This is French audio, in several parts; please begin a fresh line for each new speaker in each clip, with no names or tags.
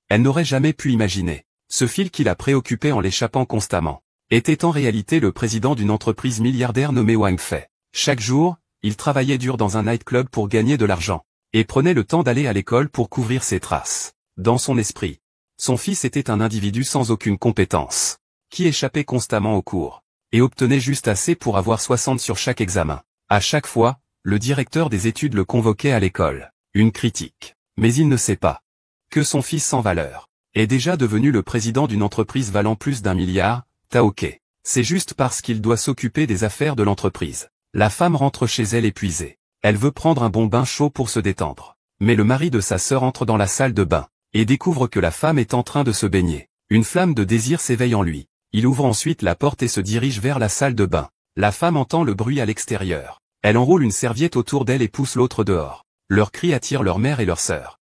Elle n'aurait jamais pu imaginer. Ce fil qui la préoccupait en l'échappant constamment était en réalité le président d'une entreprise milliardaire nommée Wang Fei. Chaque jour, il travaillait dur dans un nightclub pour gagner de l'argent, et prenait le temps d'aller à l'école pour couvrir ses traces. Dans son esprit, son fils était un individu sans aucune compétence, qui échappait constamment aux cours, et obtenait juste assez pour avoir 60 sur chaque examen. À chaque fois, le directeur des études le convoquait à l'école. Une critique. Mais il ne sait pas que son fils sans valeur est déjà devenu le président d'une entreprise valant plus d'1 milliard, Taoke. C'est juste parce qu'il doit s'occuper des affaires de l'entreprise. La femme rentre chez elle épuisée. Elle veut prendre un bon bain chaud pour se détendre. Mais le mari de sa sœur entre dans la salle de bain, et découvre que la femme est en train de se baigner. Une flamme de désir s'éveille en lui. Il ouvre ensuite la porte et se dirige vers la salle de bain. La femme entend le bruit à l'extérieur. Elle enroule une serviette autour d'elle et pousse l'autre dehors. Leurs cris attirent leur mère et leur sœur.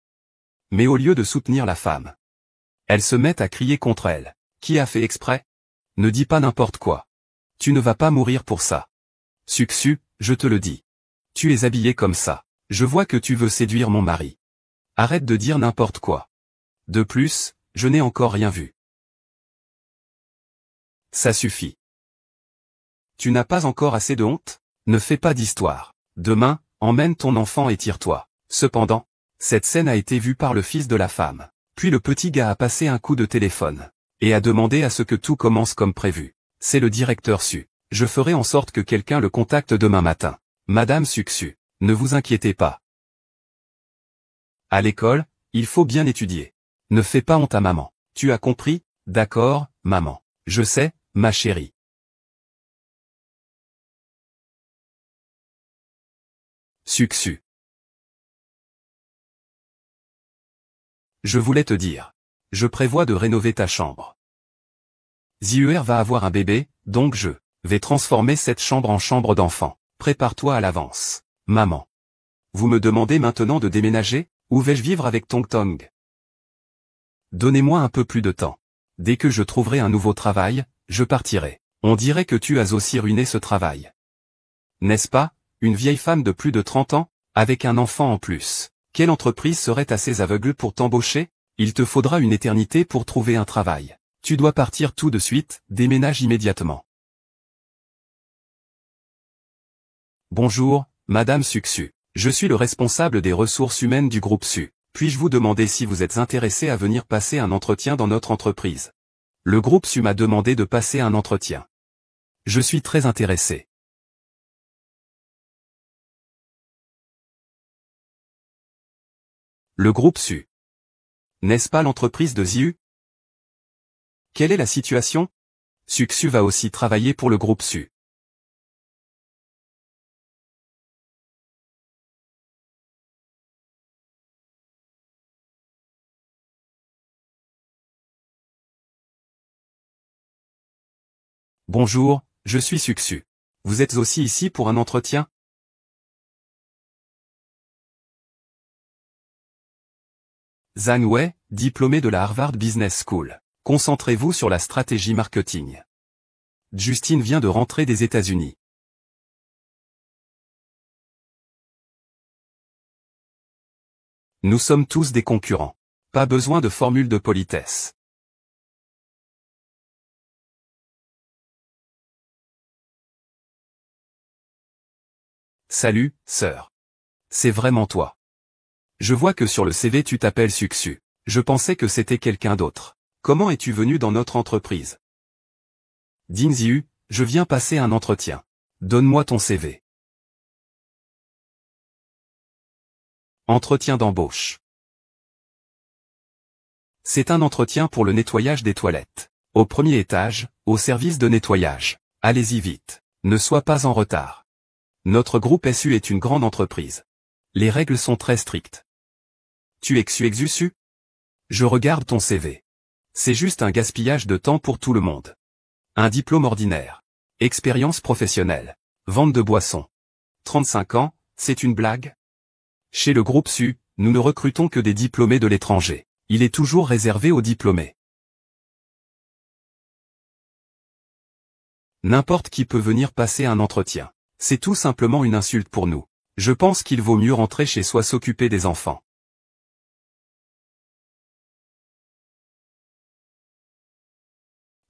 Mais au lieu de soutenir la femme, elles se mettent à crier contre elle. Qui a fait exprès? Ne dis pas n'importe quoi. Tu ne vas pas mourir pour ça. Sucsu, je te le dis. Tu es habillé comme ça. Je vois que tu veux séduire mon mari. Arrête de dire n'importe quoi. De plus, je n'ai encore rien vu. Ça suffit. Tu n'as pas encore assez de honte? Ne fais pas d'histoire. Demain, emmène ton enfant et tire-toi. Cependant, cette scène a été vue par le fils de la femme. Puis le petit gars a passé un coup de téléphone, et a demandé à ce que tout commence comme prévu. C'est le directeur Su. Je ferai en sorte que quelqu'un le contacte demain matin. Madame Sucsu, ne vous inquiétez pas. À l'école, il faut bien étudier. Ne fais pas honte à maman. Tu as compris? D'accord, maman. Je sais, ma chérie. Sucsu. Je voulais te dire. Je prévois de rénover ta chambre. Ziuer va avoir un bébé, donc je vais transformer cette chambre en chambre d'enfant. Prépare-toi à l'avance. Maman. Vous me demandez maintenant de déménager? Où vais-je vivre avec Tong Tong? Donnez-moi un peu plus de temps. Dès que je trouverai un nouveau travail, je partirai. On dirait que tu as aussi ruiné ce travail. N'est-ce pas, une vieille femme de plus de 30 ans, avec un enfant en plus? Quelle entreprise serait assez aveugle pour t'embaucher? Il te faudra une éternité pour trouver un travail. Tu dois partir tout de suite, déménage immédiatement. Bonjour, Madame Sucsu. Je suis le responsable des ressources humaines du groupe Su. Puis-je vous demander si vous êtes intéressé à venir passer un entretien dans notre entreprise? Le groupe Su m'a demandé de passer un entretien. Je suis très intéressé. Le groupe Su. N'est-ce pas l'entreprise de Ziu? Quelle est la situation? Sucsu va aussi travailler pour le groupe Su. Bonjour, je suis Sucsu. Vous êtes aussi ici pour un entretien? Zhang Wei, diplômé de la Harvard Business School. Concentrez-vous sur la stratégie marketing. Justine vient de rentrer des États-Unis. Nous sommes tous des concurrents. Pas besoin de formule de politesse. Salut, sœur. C'est vraiment toi. Je vois que sur le CV tu t'appelles Sucsu. Je pensais que c'était quelqu'un d'autre. Comment es-tu venu dans notre entreprise? Ding Ziu, je viens passer un entretien. Donne-moi ton CV. Entretien d'embauche. C'est un entretien pour le nettoyage des toilettes. Au premier étage, au service de nettoyage. Allez-y vite. Ne sois pas en retard. Notre groupe SU est une grande entreprise. Les règles sont très strictes. Tu es Xuexusu? Je regarde ton CV. C'est juste un gaspillage de temps pour tout le monde. Un diplôme ordinaire. Expérience professionnelle. Vente de boissons. 35 ans, c'est une blague? Chez le groupe Su, nous ne recrutons que des diplômés de l'étranger. Il est toujours réservé aux diplômés. N'importe qui peut venir passer un entretien. C'est tout simplement une insulte pour nous. Je pense qu'il vaut mieux rentrer chez soi s'occuper des enfants.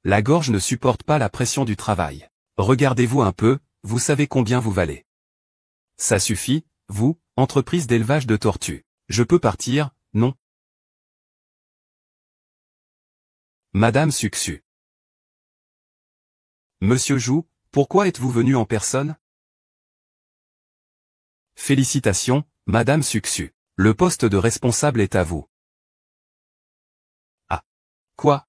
La gorge ne supporte pas la pression du travail. Regardez-vous un peu, vous savez combien vous valez. Ça suffit, vous, entreprise d'élevage de tortues. Je peux partir, non? Madame Sucsu. Monsieur Jou, pourquoi êtes-vous venu en personne? Félicitations, Madame Sucsu. Le poste de responsable est à vous. Ah. Quoi?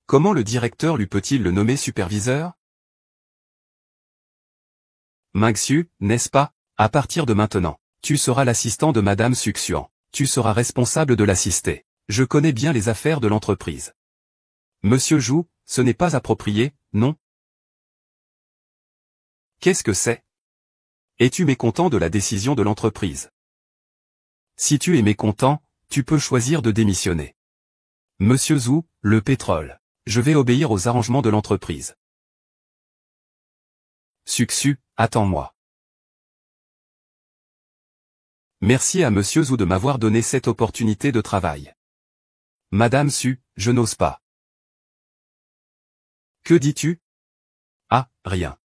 Comment le directeur lui peut-il le nommer superviseur? Mingxiu, n'est-ce pas? À partir de maintenant, tu seras l'assistant de Madame Suxuan. Tu seras responsable de l'assister. Je connais bien les affaires de l'entreprise. Monsieur Jou, ce n'est pas approprié, non? Qu'est-ce que c'est? Es-tu mécontent de la décision de l'entreprise? Si tu es mécontent, tu peux choisir de démissionner. Monsieur Zhou, le pétrole. Je vais obéir aux arrangements de l'entreprise. Sucsu, attends-moi. Merci à Monsieur Zhou de m'avoir donné cette opportunité de travail. Madame Su, je n'ose pas. Que dis-tu? Ah, rien.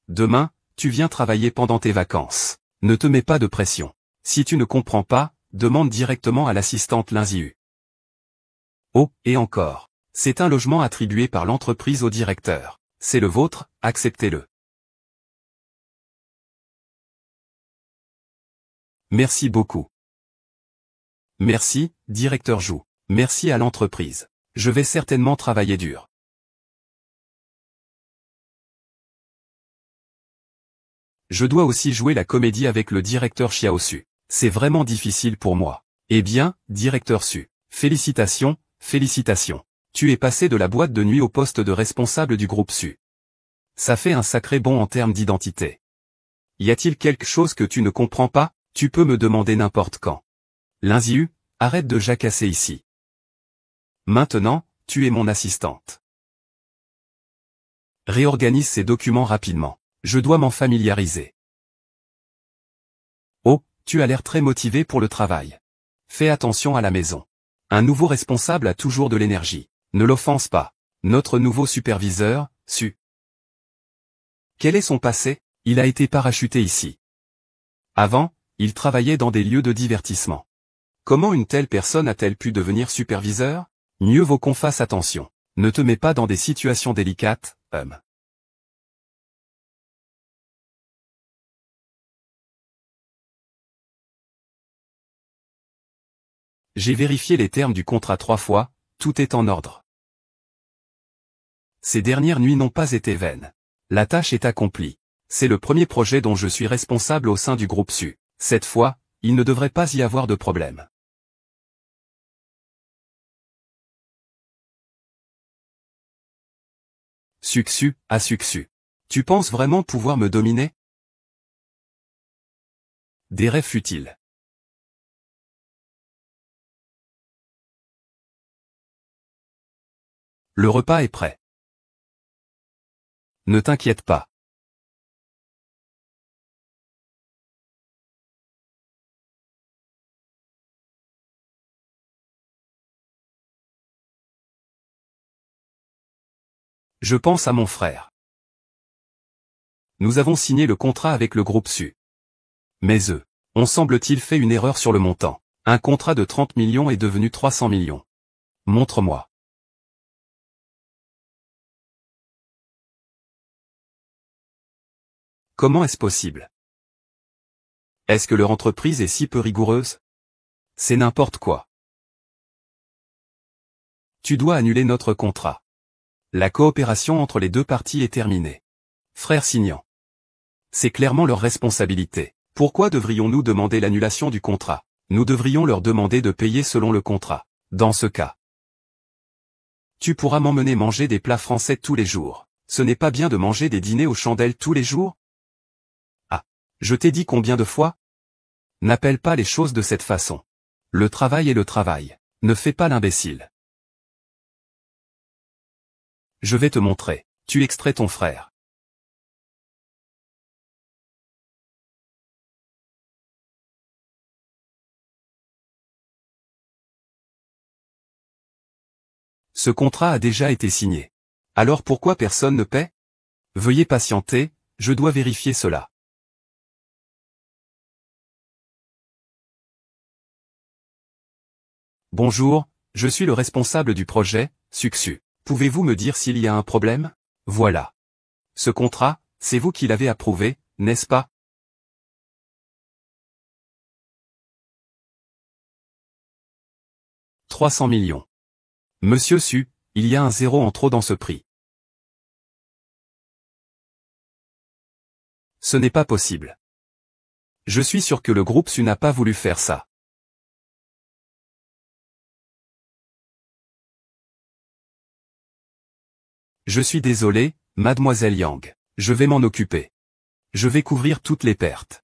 Demain, tu viens travailler pendant tes vacances. Ne te mets pas de pression. Si tu ne comprends pas, demande directement à l'assistante Linziu. Oh, et encore. C'est un logement attribué par l'entreprise au directeur. C'est le vôtre, acceptez-le. Merci beaucoup. Merci, directeur Jou. Merci à l'entreprise. Je vais certainement travailler dur. Je dois aussi jouer la comédie avec le directeur Xiao Su. C'est vraiment difficile pour moi. Eh bien, directeur Su, félicitations, félicitations. Tu es passé de la boîte de nuit au poste de responsable du groupe Su. Ça fait un sacré bond en termes d'identité. Y a-t-il quelque chose que tu ne comprends pas? Tu peux me demander n'importe quand. Linziu, arrête de jacasser ici. Maintenant, tu es mon assistante. Réorganise ces documents rapidement. Je dois m'en familiariser. Oh, tu as l'air très motivé pour le travail. Fais attention à la maison. Un nouveau responsable a toujours de l'énergie. Ne l'offense pas. Notre nouveau superviseur, Su. Quel est son passé? Il a été parachuté ici. Avant, il travaillait dans des lieux de divertissement. Comment une telle personne a-t-elle pu devenir superviseur? Mieux vaut qu'on fasse attention. Ne te mets pas dans des situations délicates, homme. J'ai vérifié les termes du contrat 3 fois, tout est en ordre. Ces dernières nuits n'ont pas été vaines. La tâche est accomplie. C'est le premier projet dont je suis responsable au sein du groupe Su. Cette fois, il ne devrait pas y avoir de problème. Sucsu, à Sucsu. Tu penses vraiment pouvoir me dominer? Des rêves futiles. Le repas est prêt. Ne t'inquiète pas. Je pense à mon frère. Nous avons signé le contrat avec le groupe Su. Mais on semble-t-il fait une erreur sur le montant. Un contrat de 30 millions est devenu 300 millions. Montre-moi. Comment est-ce possible? Est-ce que leur entreprise est si peu rigoureuse? C'est n'importe quoi. Tu dois annuler notre contrat. La coopération entre les deux parties est terminée. Frère signant. C'est clairement leur responsabilité. Pourquoi devrions-nous demander l'annulation du contrat? Nous devrions leur demander de payer selon le contrat. Dans ce cas, tu pourras m'emmener manger des plats français tous les jours. Ce n'est pas bien de manger des dîners aux chandelles tous les jours? Ah, je t'ai dit combien de fois? N'appelle pas les choses de cette façon. Le travail est le travail. Ne fais pas l'imbécile. Je vais te montrer. Tu extrais ton frère. Ce contrat a déjà été signé. Alors pourquoi personne ne paie? Veuillez patienter, je dois vérifier cela. Bonjour, je suis le responsable du projet, Sucsu. Pouvez-vous me dire s'il y a un problème? Voilà. Ce contrat, c'est vous qui l'avez approuvé, n'est-ce pas? « 300 millions. Monsieur Su, il y a un zéro en trop dans ce prix. Ce n'est pas possible. Je suis sûr que le groupe Su n'a pas voulu faire ça. Je suis désolé, mademoiselle Yang. Je vais m'en occuper. Je vais couvrir toutes les pertes.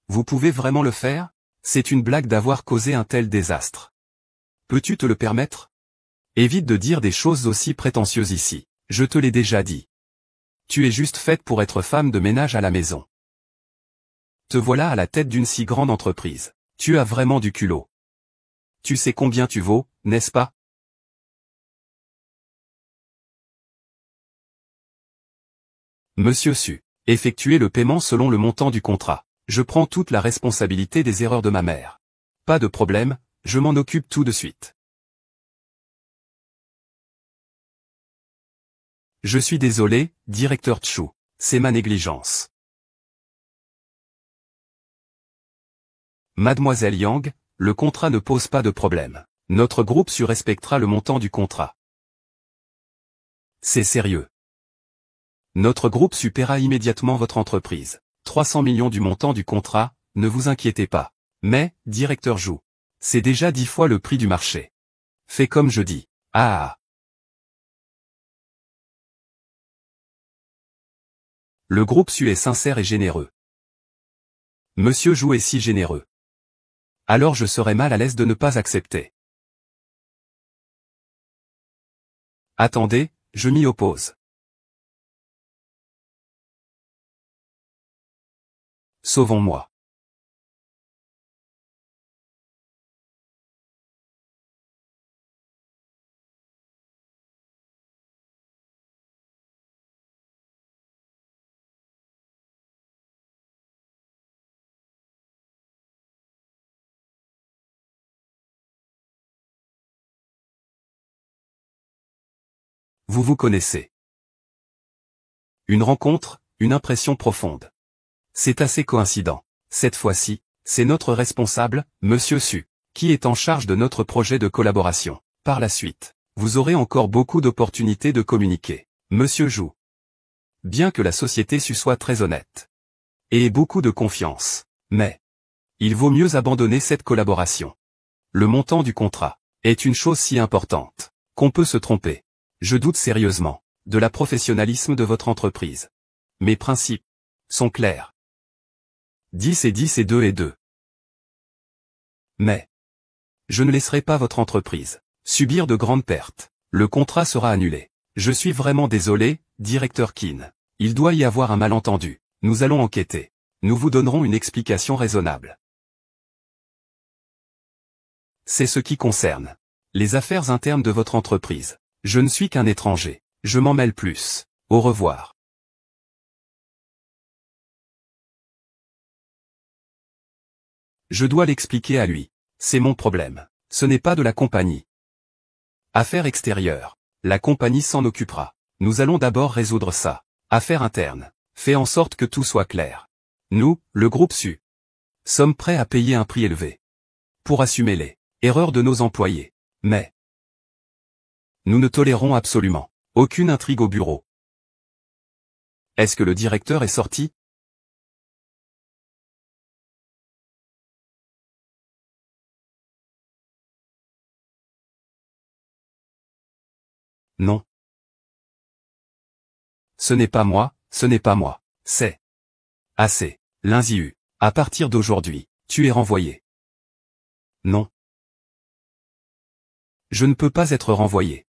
Vous pouvez vraiment le faire? C'est une blague d'avoir causé un tel désastre. Peux-tu te le permettre? Évite de dire des choses aussi prétentieuses ici. Je te l'ai déjà dit. Tu es juste faite pour être femme de ménage à la maison. Te voilà à la tête d'une si grande entreprise. Tu as vraiment du culot. Tu sais combien tu vaux, n'est-ce pas? Monsieur Su, effectuez le paiement selon le montant du contrat. Je prends toute la responsabilité des erreurs de ma mère. Pas de problème, je m'en occupe tout de suite. Je suis désolé, directeur Chu. C'est ma négligence. Mademoiselle Yang, le contrat ne pose pas de problème. Notre groupe Su respectera le montant du contrat. C'est sérieux. Notre groupe Su paiera immédiatement votre entreprise. 300 millions du montant du contrat, ne vous inquiétez pas. Mais, directeur Zhu, c'est déjà 10 fois le prix du marché. Fais comme je dis. Ah. Le groupe Su est sincère et généreux. Monsieur Zhu est si généreux. Alors je serais mal à l'aise de ne pas accepter. Attendez, je m'y oppose. Sauvons-moi. Vous vous connaissez. Une rencontre, une impression profonde. C'est assez coïncident. Cette fois-ci, c'est notre responsable, Monsieur Su, qui est en charge de notre projet de collaboration. Par la suite, vous aurez encore beaucoup d'opportunités de communiquer. Monsieur Zhu. Bien que la société Su soit très honnête. Et ait beaucoup de confiance. Mais, il vaut mieux abandonner cette collaboration. Le montant du contrat est une chose si importante qu'on peut se tromper. Je doute sérieusement de la professionnalisme de votre entreprise. Mes principes sont clairs. 10 et 10 et 2 et 2. Mais, je ne laisserai pas votre entreprise subir de grandes pertes. Le contrat sera annulé. Je suis vraiment désolé, directeur Qin. Il doit y avoir un malentendu. Nous allons enquêter. Nous vous donnerons une explication raisonnable. C'est ce qui concerne les affaires internes de votre entreprise. Je ne suis qu'un étranger. Je m'en mêle plus. Au revoir. Je dois l'expliquer à lui. C'est mon problème. Ce n'est pas de la compagnie. Affaires extérieures. La compagnie s'en occupera. Nous allons d'abord résoudre ça. Affaires internes. Fais en sorte que tout soit clair. Nous, le groupe Su, sommes prêts à payer un prix élevé pour assumer les erreurs de nos employés. Mais nous ne tolérons absolument aucune intrigue au bureau. Est-ce que le directeur est sorti? Non. Ce n'est pas moi, ce n'est pas moi. C'est assez. Lin Ziyu. À partir d'aujourd'hui, tu es renvoyé. Non. Je ne peux pas être renvoyé.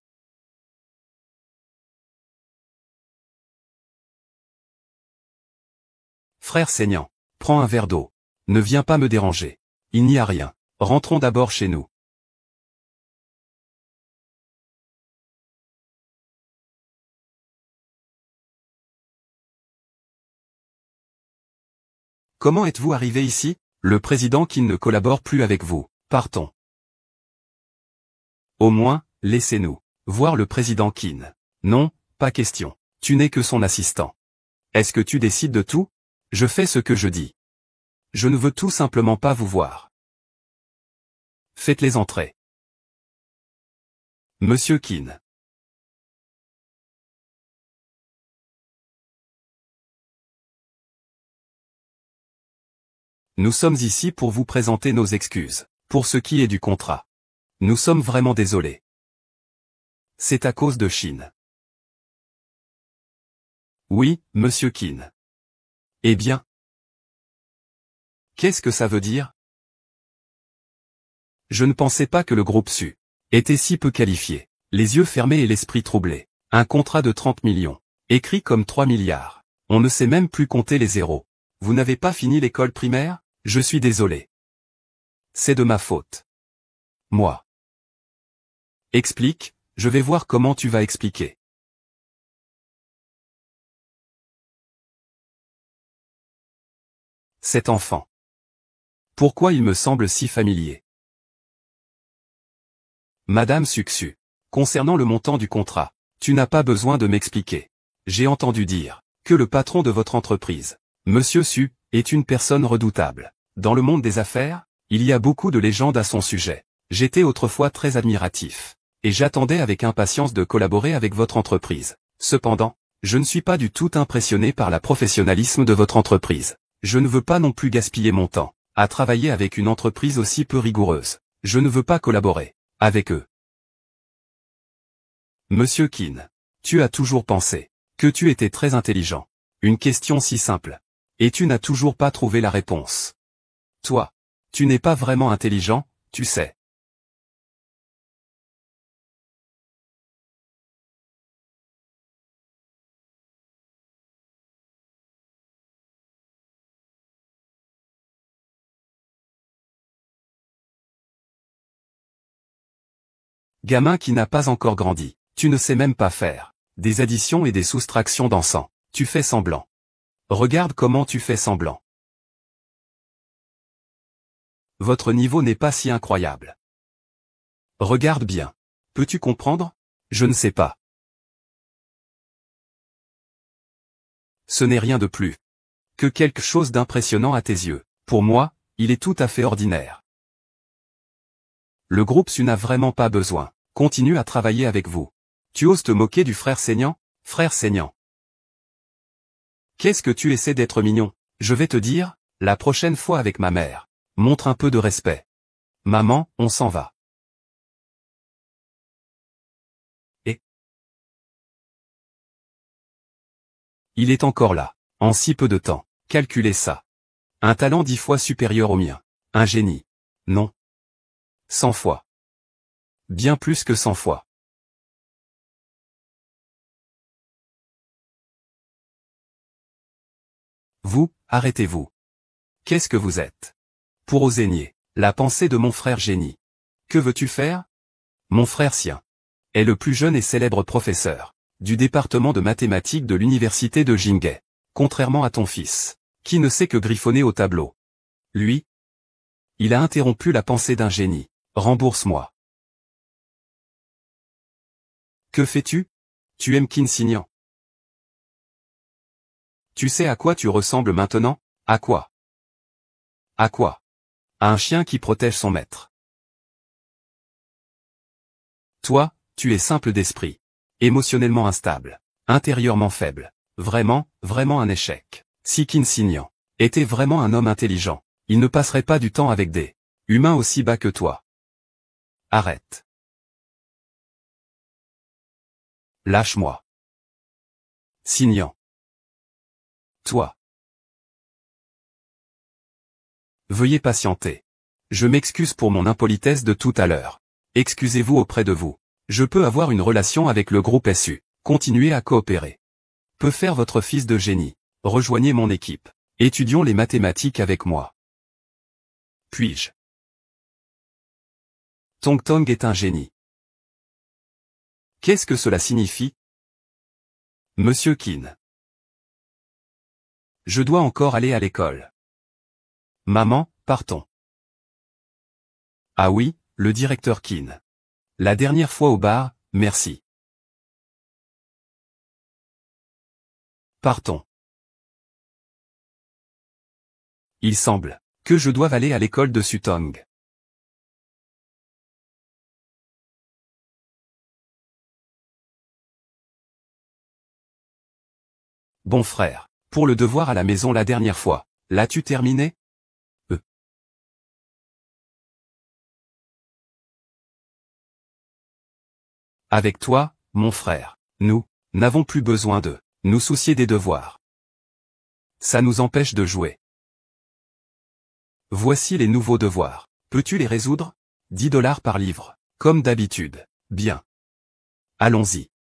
Frère saignant, prends un verre d'eau. Ne viens pas me déranger. Il n'y a rien. Rentrons d'abord chez nous. Comment êtes-vous arrivé ici? Le président Qin ne collabore plus avec vous. Partons. Au moins, laissez-nous voir le président Qin. Non, pas question. Tu n'es que son assistant. Est-ce que tu décides de tout? Je fais ce que je dis. Je ne veux tout simplement pas vous voir. Faites-les entrer. Monsieur Qin. Nous sommes ici pour vous présenter nos excuses, pour ce qui est du contrat. Nous sommes vraiment désolés. C'est à cause de Chine. Oui, monsieur Qin. Eh bien. Qu'est-ce que ça veut dire? Je ne pensais pas que le groupe Su était si peu qualifié. Les yeux fermés et l'esprit troublé. Un contrat de 30 millions. Écrit comme 3 milliards. On ne sait même plus compter les zéros. Vous n'avez pas fini l'école primaire? Je suis désolé. C'est de ma faute. Moi. Explique, je vais voir comment tu vas expliquer. Cet enfant. Pourquoi il me semble si familier? Madame Suxu. Concernant le montant du contrat, tu n'as pas besoin de m'expliquer. J'ai entendu dire que le patron de votre entreprise, Monsieur Su, est une personne redoutable. Dans le monde des affaires, il y a beaucoup de légendes à son sujet. J'étais autrefois très admiratif. Et j'attendais avec impatience de collaborer avec votre entreprise. Cependant, je ne suis pas du tout impressionné par le professionnalisme de votre entreprise. Je ne veux pas non plus gaspiller mon temps à travailler avec une entreprise aussi peu rigoureuse. Je ne veux pas collaborer avec eux. Monsieur Qin, tu as toujours pensé que tu étais très intelligent. Une question si simple. Et tu n'as toujours pas trouvé la réponse. Toi, tu n'es pas vraiment intelligent, tu sais. Gamin qui n'a pas encore grandi, tu ne sais même pas faire des additions et des soustractions d'encens. Tu fais semblant. Regarde comment tu fais semblant. Votre niveau n'est pas si incroyable. Regarde bien. Peux-tu comprendre? Je ne sais pas. Ce n'est rien de plus que quelque chose d'impressionnant à tes yeux. Pour moi, il est tout à fait ordinaire. Le groupe Su n'a vraiment pas besoin. Continue à travailler avec vous. Tu oses te moquer du frère saignant? Frère saignant. Qu'est-ce que tu essaies d'être mignon? Je vais te dire, la prochaine fois avec ma mère. Montre un peu de respect. Maman, on s'en va. Et il est encore là. En si peu de temps. Calculez ça. Un talent 10 fois supérieur au mien. Un génie. Non. 100 fois. Bien plus que 100 fois. Vous, arrêtez-vous. Qu'est-ce que vous êtes? Pour oser nier la pensée de mon frère génie. Que veux-tu faire? Mon frère sien est le plus jeune et célèbre professeur du département de mathématiques de l'université de Jinghe. Contrairement à ton fils, qui ne sait que griffonner au tableau. Lui, il a interrompu la pensée d'un génie. Rembourse-moi. Que fais-tu? Tu aimes Qin Signan. Tu sais à quoi tu ressembles maintenant? À quoi? À quoi? À un chien qui protège son maître. Toi, tu es simple d'esprit. Émotionnellement instable. Intérieurement faible. Vraiment, vraiment un échec. Si Qin Signan était vraiment un homme intelligent, il ne passerait pas du temps avec des humains aussi bas que toi. Arrête. Lâche-moi. Signan. Toi. Veuillez patienter. Je m'excuse pour mon impolitesse de tout à l'heure. Excusez-vous auprès de vous. Je peux avoir une relation avec le groupe SU. Continuez à coopérer. Peut faire votre fils de génie. Rejoignez mon équipe. Étudions les mathématiques avec moi. Puis-je? Tong Tong est un génie. Qu'est-ce que cela signifie? Monsieur Qin. Je dois encore aller à l'école. Maman, partons. Ah oui, le directeur Keane. La dernière fois au bar, merci. Partons. Il semble que je doive aller à l'école de Sutong. Bon frère, pour le devoir à la maison la dernière fois, l'as-tu terminé? Avec toi, mon frère, nous n'avons plus besoin de nous soucier des devoirs. Ça nous empêche de jouer. Voici les nouveaux devoirs. Peux-tu les résoudre? 10 $ par livre. Comme d'habitude. Bien. Allons-y.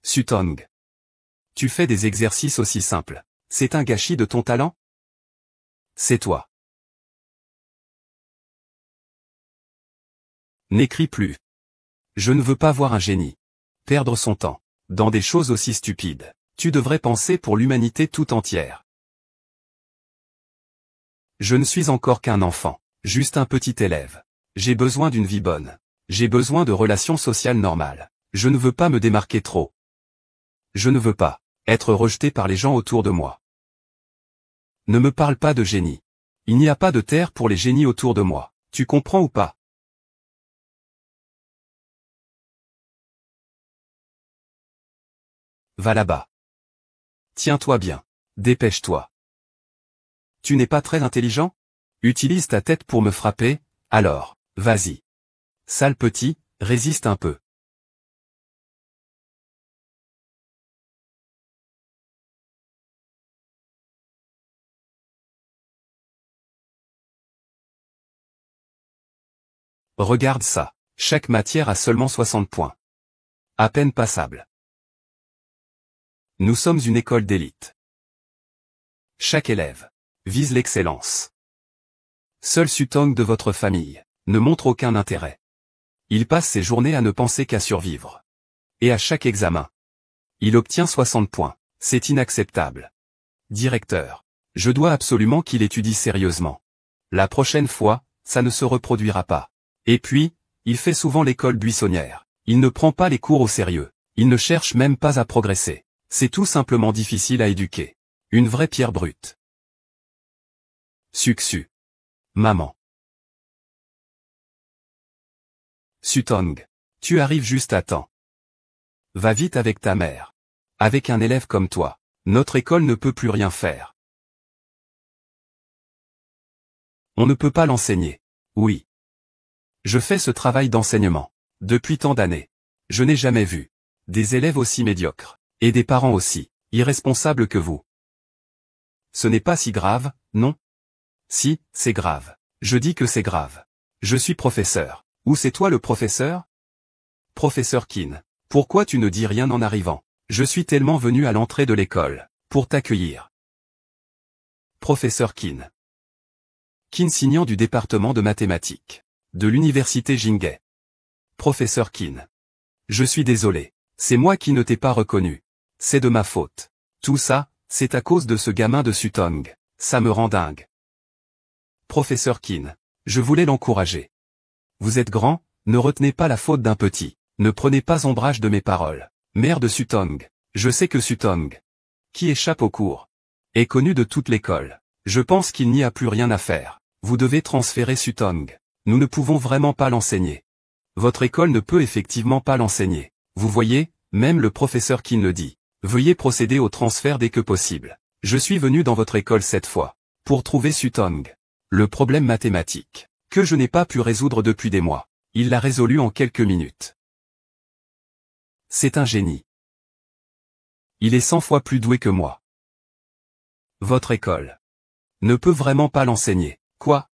Sutong. Tu fais des exercices aussi simples. C'est un gâchis de ton talent? C'est toi. N'écris plus. Je ne veux pas voir un génie perdre son temps dans des choses aussi stupides. Tu devrais penser pour l'humanité tout entière. Je ne suis encore qu'un enfant, juste un petit élève. J'ai besoin d'une vie bonne. J'ai besoin de relations sociales normales. Je ne veux pas me démarquer trop. Je ne veux pas être rejeté par les gens autour de moi. Ne me parle pas de génie. Il n'y a pas de terre pour les génies autour de moi. Tu comprends ou pas? Va là-bas. Tiens-toi bien. Dépêche-toi. Tu n'es pas très intelligent? Utilise ta tête pour me frapper, alors, vas-y. Sale petit, résiste un peu. Regarde ça. Chaque matière a seulement 60 points. À peine passable. Nous sommes une école d'élite. Chaque élève vise l'excellence. Seul Sutong de votre famille ne montre aucun intérêt. Il passe ses journées à ne penser qu'à survivre. Et à chaque examen, il obtient 60 points. C'est inacceptable. Directeur, je dois absolument qu'il étudie sérieusement. La prochaine fois, ça ne se reproduira pas. Et puis, il fait souvent l'école buissonnière. Il ne prend pas les cours au sérieux. Il ne cherche même pas à progresser. C'est tout simplement difficile à éduquer. Une vraie pierre brute. Sucsu. Maman. Sutong. Tu arrives juste à temps. Va vite avec ta mère. Avec un élève comme toi, notre école ne peut plus rien faire. On ne peut pas l'enseigner. Oui. Je fais ce travail d'enseignement. Depuis tant d'années. Je n'ai jamais vu des élèves aussi médiocres. Et des parents aussi irresponsables que vous. Ce n'est pas si grave, non? Si, c'est grave. Je dis que c'est grave. Je suis professeur. Ou c'est toi le professeur? Professeur Keane. Pourquoi tu ne dis rien en arrivant? Je suis tellement venu à l'entrée de l'école pour t'accueillir. Professeur Keane. Keane du département de mathématiques. De l'université Jingei. Professeur Keane. Je suis désolé. C'est moi qui ne t'ai pas reconnu. C'est de ma faute. Tout ça, c'est à cause de ce gamin de Sutong. Ça me rend dingue. Professeur Keane. Je voulais l'encourager. Vous êtes grand, ne retenez pas la faute d'un petit. Ne prenez pas ombrage de mes paroles. Mère de Sutong. Je sais que Sutong, qui échappe au cours, est connu de toute l'école. Je pense qu'il n'y a plus rien à faire. Vous devez transférer Sutong. Nous ne pouvons vraiment pas l'enseigner. Votre école ne peut effectivement pas l'enseigner. Vous voyez, même le professeur Keane le dit. Veuillez procéder au transfert dès que possible. Je suis venu dans votre école cette fois pour trouver Sutong. Le problème mathématique que je n'ai pas pu résoudre depuis des mois. Il l'a résolu en quelques minutes. C'est un génie. Il est 100 fois plus doué que moi. Votre école ne peut vraiment pas l'enseigner. Quoi?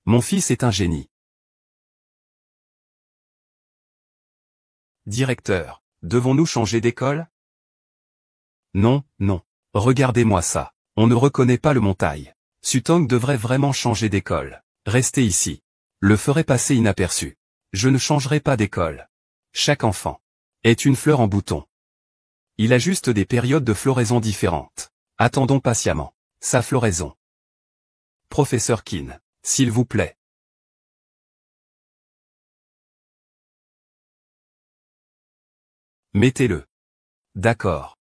Mon fils est un génie. Directeur, devons-nous changer d'école? Non, non. Regardez-moi ça. On ne reconnaît pas le montagne. Sutong devrait vraiment changer d'école. Rester ici le ferait passer inaperçu. Je ne changerai pas d'école. Chaque enfant est une fleur en bouton. Il a juste des périodes de floraison différentes. Attendons patiemment sa floraison. Professeur Qin, s'il vous plaît. Mettez-le. D'accord.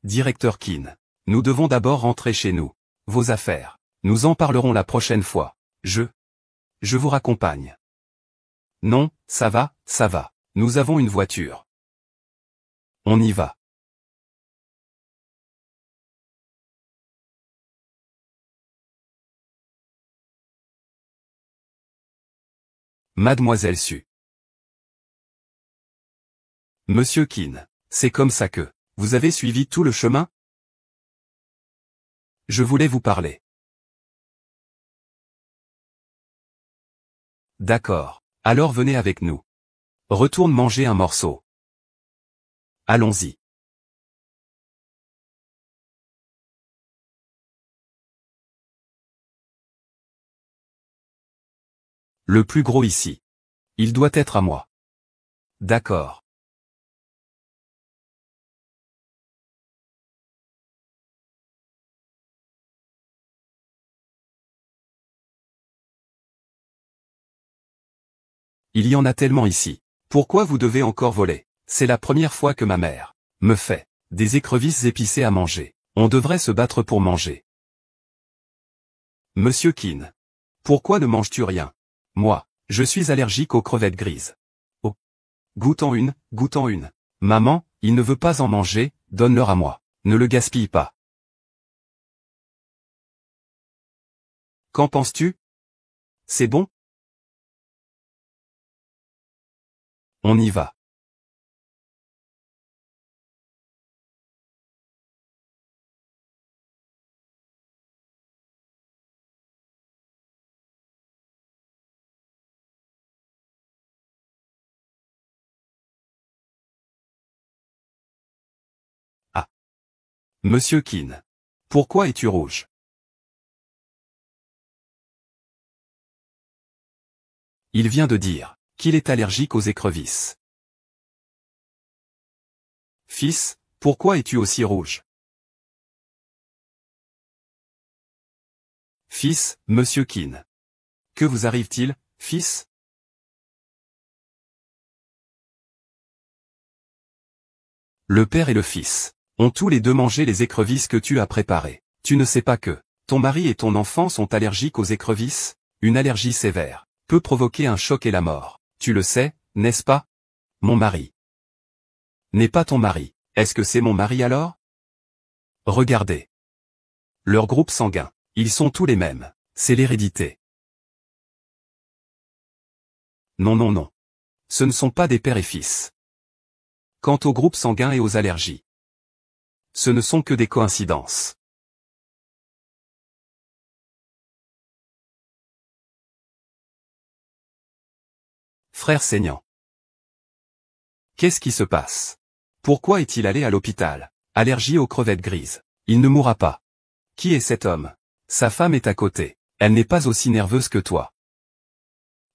Directeur Qin. Nous devons d'abord rentrer chez nous. Vos affaires. Nous en parlerons la prochaine fois. Je vous raccompagne. Non, ça va, ça va. Nous avons une voiture. On y va. Mademoiselle Su. Monsieur Qin. C'est comme ça que vous avez suivi tout le chemin? Je voulais vous parler. D'accord. Alors venez avec nous. Retourne manger un morceau. Allons-y. Le plus gros ici. Il doit être à moi. D'accord. Il y en a tellement ici. Pourquoi vous devez encore voler? C'est la première fois que ma mère me fait des écrevisses épicées à manger. On devrait se battre pour manger. Monsieur Qin. Pourquoi ne manges-tu rien? Moi, je suis allergique aux crevettes grises. Oh. Goûte-en une, goûte-en une. Maman, il ne veut pas en manger, donne-leur à moi. Ne le gaspille pas. Qu'en penses-tu? C'est bon? On y va. Ah. Monsieur Qin. Pourquoi es-tu rouge? Il vient de dire qu'il est allergique aux écrevisses. Fils, pourquoi es-tu aussi rouge? Fils, Monsieur Qin. Que vous arrive-t-il, fils? Le père et le fils ont tous les deux mangé les écrevisses que tu as préparées. Tu ne sais pas que ton mari et ton enfant sont allergiques aux écrevisses? Une allergie sévère peut provoquer un choc et la mort. Tu le sais, n'est-ce pas? Mon mari n'est pas ton mari. Est-ce que c'est mon mari alors? Regardez. Leur groupe sanguin. Ils sont tous les mêmes. C'est l'hérédité. Non non non. Ce ne sont pas des pères et fils. Quant au groupe sanguin et aux allergies, ce ne sont que des coïncidences. Frère saignant. Qu'est-ce qui se passe? Pourquoi est-il allé à l'hôpital? Allergie aux crevettes grises. Il ne mourra pas. Qui est cet homme? Sa femme est à côté. Elle n'est pas aussi nerveuse que toi.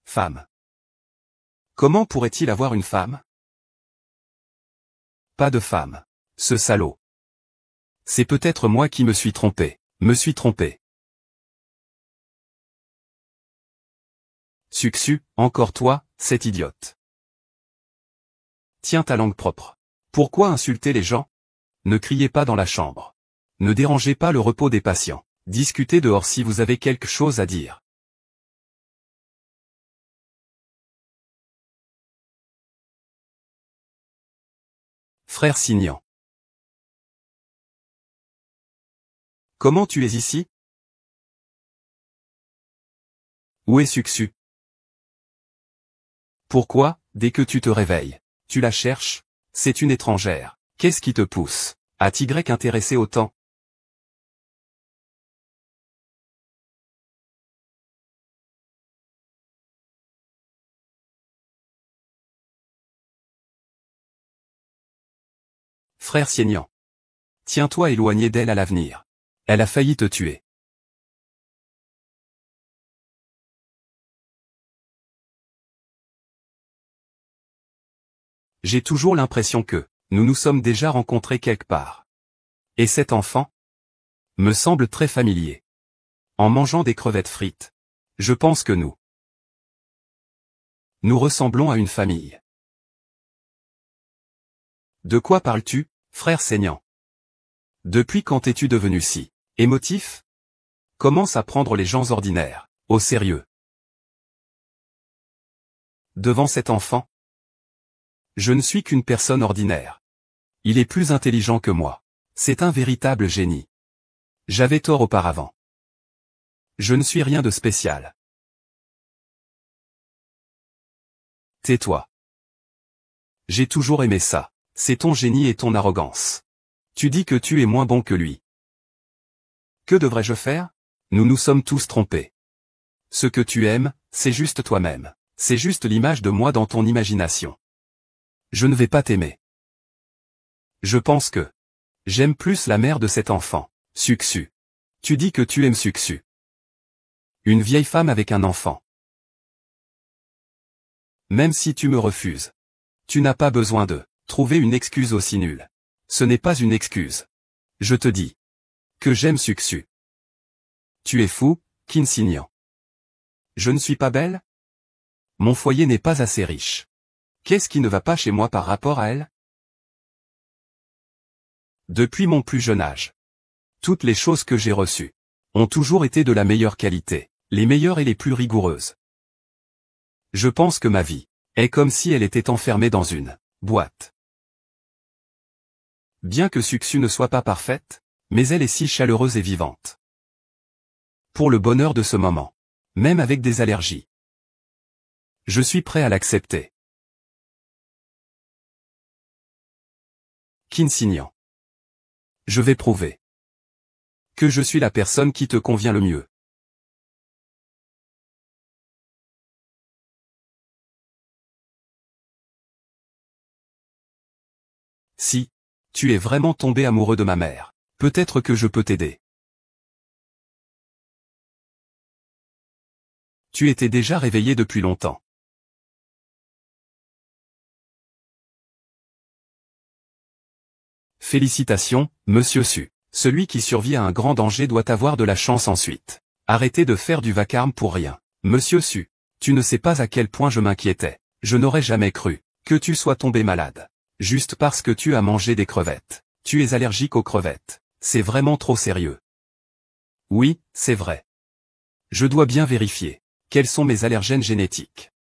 Femme. Comment pourrait-il avoir une femme? Pas de femme. Ce salaud. C'est peut-être moi qui me suis trompé. Me suis trompé. Sucsu, encore toi, cette idiote. Tiens ta langue propre. Pourquoi insulter les gens? Ne criez pas dans la chambre. Ne dérangez pas le repos des patients. Discutez dehors si vous avez quelque chose à dire. Frère Signan. Comment tu es ici? Où est Sucsu? Pourquoi, dès que tu te réveilles, tu la cherches? C'est une étrangère. Qu'est-ce qui te pousse à t'y intéresser autant? Frère saignant. Tiens-toi éloigné d'elle à l'avenir. Elle a failli te tuer. J'ai toujours l'impression que, nous nous sommes déjà rencontrés quelque part. Et cet enfant me semble très familier. En mangeant des crevettes frites, je pense que nous ressemblons à une famille. De quoi parles-tu, frère saignant? Depuis quand es-tu devenu si émotif? Commence à prendre les gens ordinaires au sérieux. Devant cet enfant, je ne suis qu'une personne ordinaire. Il est plus intelligent que moi. C'est un véritable génie. J'avais tort auparavant. Je ne suis rien de spécial. Tais-toi. J'ai toujours aimé ça. C'est ton génie et ton arrogance. Tu dis que tu es moins bon que lui. Que devrais-je faire? Nous nous sommes tous trompés. Ce que tu aimes, c'est juste toi-même. C'est juste l'image de moi dans ton imagination. Je ne vais pas t'aimer. Je pense que j'aime plus la mère de cet enfant, Suxu. Tu dis que tu aimes Suxu. Une vieille femme avec un enfant. Même si tu me refuses, tu n'as pas besoin de trouver une excuse aussi nulle. Ce n'est pas une excuse. Je te dis que j'aime Suxu. Tu es fou, Kinsignan. Je ne suis pas belle? Mon foyer n'est pas assez riche. Qu'est-ce qui ne va pas chez moi par rapport à elle? Depuis mon plus jeune âge, toutes les choses que j'ai reçues ont toujours été de la meilleure qualité, les meilleures et les plus rigoureuses. Je pense que ma vie est comme si elle était enfermée dans une boîte. Bien que Suxu ne soit pas parfaite, mais elle est si chaleureuse et vivante. Pour le bonheur de ce moment, même avec des allergies, je suis prêt à l'accepter. Kinsignan. Je vais prouver que je suis la personne qui te convient le mieux. Si tu es vraiment tombé amoureux de ma mère, peut-être que je peux t'aider. Tu étais déjà réveillé depuis longtemps. Félicitations, Monsieur Su. Celui qui survit à un grand danger doit avoir de la chance ensuite. Arrêtez de faire du vacarme pour rien. Monsieur Su, tu ne sais pas à quel point je m'inquiétais. Je n'aurais jamais cru que tu sois tombé malade. Juste parce que tu as mangé des crevettes. Tu es allergique aux crevettes. C'est vraiment trop sérieux. Oui, c'est vrai. Je dois bien vérifier quels sont mes allergènes génétiques.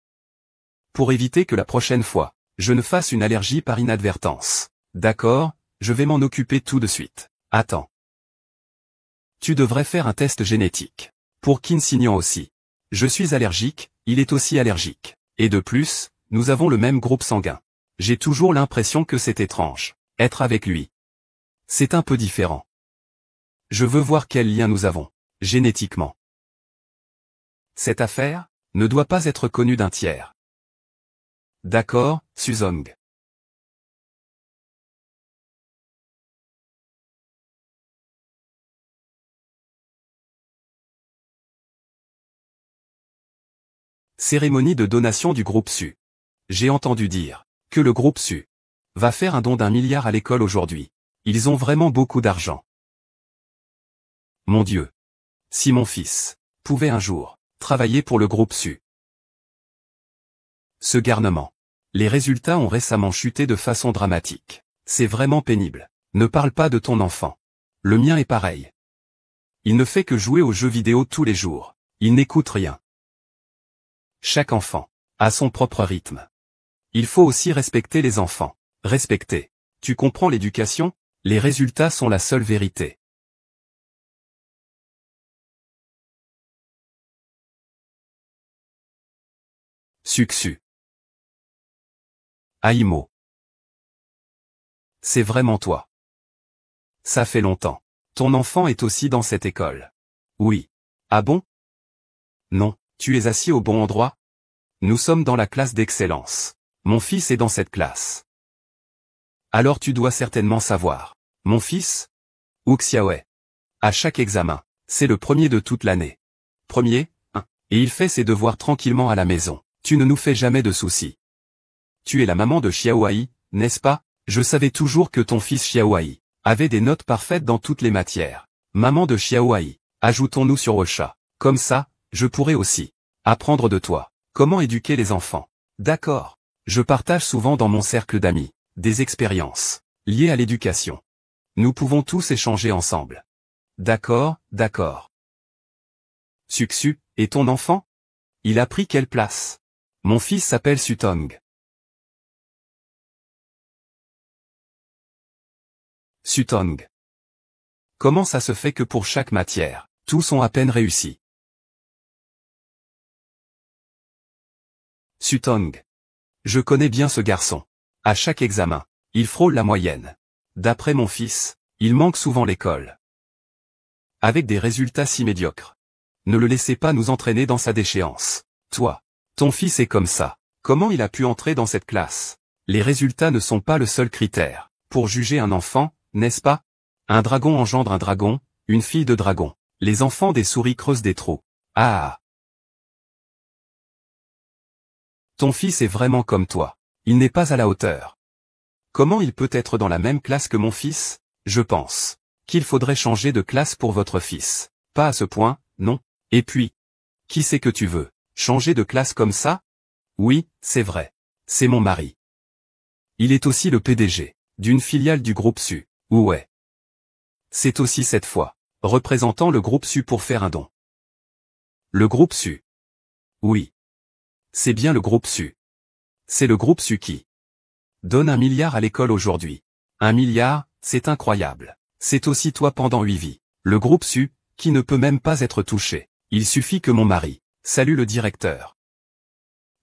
Pour éviter que la prochaine fois, je ne fasse une allergie par inadvertance. D'accord, je vais m'en occuper tout de suite. Attends. Tu devrais faire un test génétique. Pour Kinsignan aussi. Je suis allergique, il est aussi allergique. Et de plus, nous avons le même groupe sanguin. J'ai toujours l'impression que c'est étrange. Être avec lui. C'est un peu différent. Je veux voir quel lien nous avons, génétiquement. Cette affaire ne doit pas être connue d'un tiers. D'accord, Suzong. Cérémonie de donation du groupe Su. J'ai entendu dire que le groupe Su va faire un don d'1 milliard à l'école aujourd'hui. Ils ont vraiment beaucoup d'argent. Mon Dieu. Si mon fils pouvait un jour travailler pour le groupe Su. Ce garnement. Les résultats ont récemment chuté de façon dramatique. C'est vraiment pénible. Ne parle pas de ton enfant. Le mien est pareil. Il ne fait que jouer aux jeux vidéo tous les jours. Il n'écoute rien. Chaque enfant a son propre rythme. Il faut aussi respecter les enfants. Respecter. Tu comprends l'éducation? Les résultats sont la seule vérité. Suxu. Aimo. C'est vraiment toi. Ça fait longtemps. Ton enfant est aussi dans cette école. Oui. Ah bon? Non, tu es assis au bon endroit? Nous sommes dans la classe d'excellence. Mon fils est dans cette classe. Alors tu dois certainement savoir. Mon fils? Wu Xiaowei. À chaque examen, c'est le premier de toute l'année. Premier, hein, et il fait ses devoirs tranquillement à la maison. Tu ne nous fais jamais de soucis. Tu es la maman de Xiaowei, n'est-ce pas? Je savais toujours que ton fils Xiaowei avait des notes parfaites dans toutes les matières. Maman de Xiaowei, ajoutons-nous sur Ocha. Comme ça, je pourrais aussi apprendre de toi. Comment éduquer les enfants? D'accord. Je partage souvent dans mon cercle d'amis des expériences liées à l'éducation. Nous pouvons tous échanger ensemble. D'accord, d'accord. Suxu, et ton enfant? Il a pris quelle place? Mon fils s'appelle Sutong. Sutong. Comment ça se fait que pour chaque matière, tous sont à peine réussis? Sutong. Je connais bien ce garçon. À chaque examen, il frôle la moyenne. D'après mon fils, il manque souvent l'école. Avec des résultats si médiocres. Ne le laissez pas nous entraîner dans sa déchéance. Toi, ton fils est comme ça. Comment il a pu entrer dans cette classe? Les résultats ne sont pas le seul critère pour juger un enfant, n'est-ce pas? Un dragon engendre un dragon, une fille de dragon. Les enfants des souris creusent des trous. Ah! Ton fils est vraiment comme toi. Il n'est pas à la hauteur. Comment il peut être dans la même classe que mon fils? Je pense qu'il faudrait changer de classe pour votre fils. Pas à ce point, non. Et puis, qui c'est que tu veux? Changer de classe comme ça? Oui, c'est vrai. C'est mon mari. Il est aussi le PDG d'une filiale du groupe Su. Ouais. C'est aussi cette fois représentant le groupe Su pour faire un don. Le groupe Su. Oui. C'est bien le groupe Su. C'est le groupe Su qui donne 1 milliard à l'école aujourd'hui. 1 milliard, c'est incroyable. C'est aussi toi pendant 8 vies. Le groupe Su, qui ne peut même pas être touché. Il suffit que mon mari salue le directeur.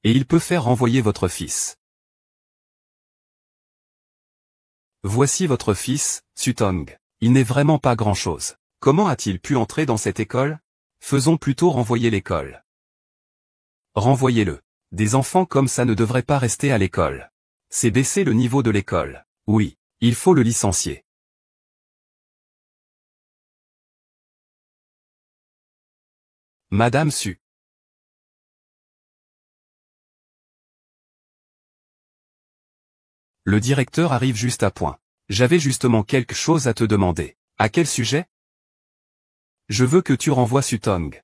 Et il peut faire renvoyer votre fils. Voici votre fils, Sutong. Il n'est vraiment pas grand-chose. Comment a-t-il pu entrer dans cette école? Faisons plutôt renvoyer l'école. Renvoyez-le. Des enfants comme ça ne devraient pas rester à l'école. C'est baisser le niveau de l'école. Oui, il faut le licencier. Madame Su. Le directeur arrive juste à point. J'avais justement quelque chose à te demander. À quel sujet? Je veux que tu renvoies Sutong.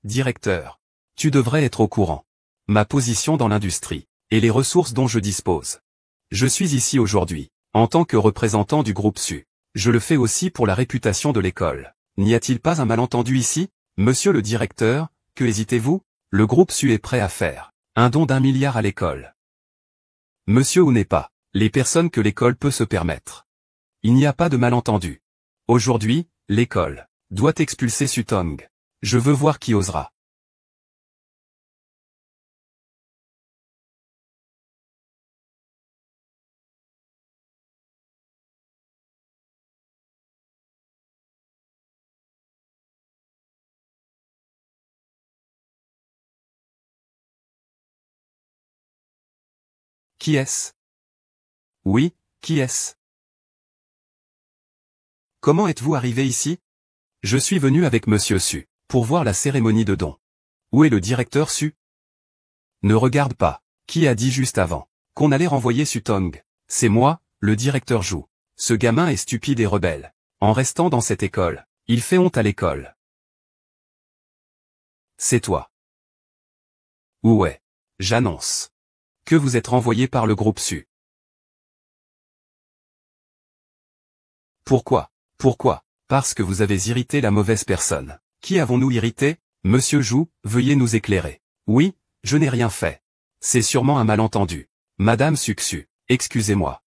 Directeur. Tu devrais être au courant. Ma position dans l'industrie, et les ressources dont je dispose. Je suis ici aujourd'hui, en tant que représentant du groupe Su. Je le fais aussi pour la réputation de l'école. N'y a-t-il pas un malentendu ici? Monsieur le directeur, que hésitez-vous? Le groupe Su est prêt à faire un don d'1 milliard à l'école. Monsieur ou n'est pas les personnes que l'école peut se permettre. Il n'y a pas de malentendu. Aujourd'hui, l'école doit expulser Sutong. Je veux voir qui osera. Qui est-ce? Oui, qui est-ce? Comment êtes-vous arrivé ici? Je suis venu avec Monsieur Su, pour voir la cérémonie de don. Où est le directeur Su? Ne regarde pas. Qui a dit juste avant qu'on allait renvoyer Sutong? C'est moi, le directeur Zhu. Ce gamin est stupide et rebelle. En restant dans cette école, il fait honte à l'école. C'est toi. Ouais. J'annonce que vous êtes renvoyé par le groupe Su. Pourquoi? Pourquoi? Parce que vous avez irrité la mauvaise personne. Qui avons-nous irrité? Monsieur Zhu, veuillez nous éclairer. Oui, je n'ai rien fait. C'est sûrement un malentendu. Madame Suxu, excusez-moi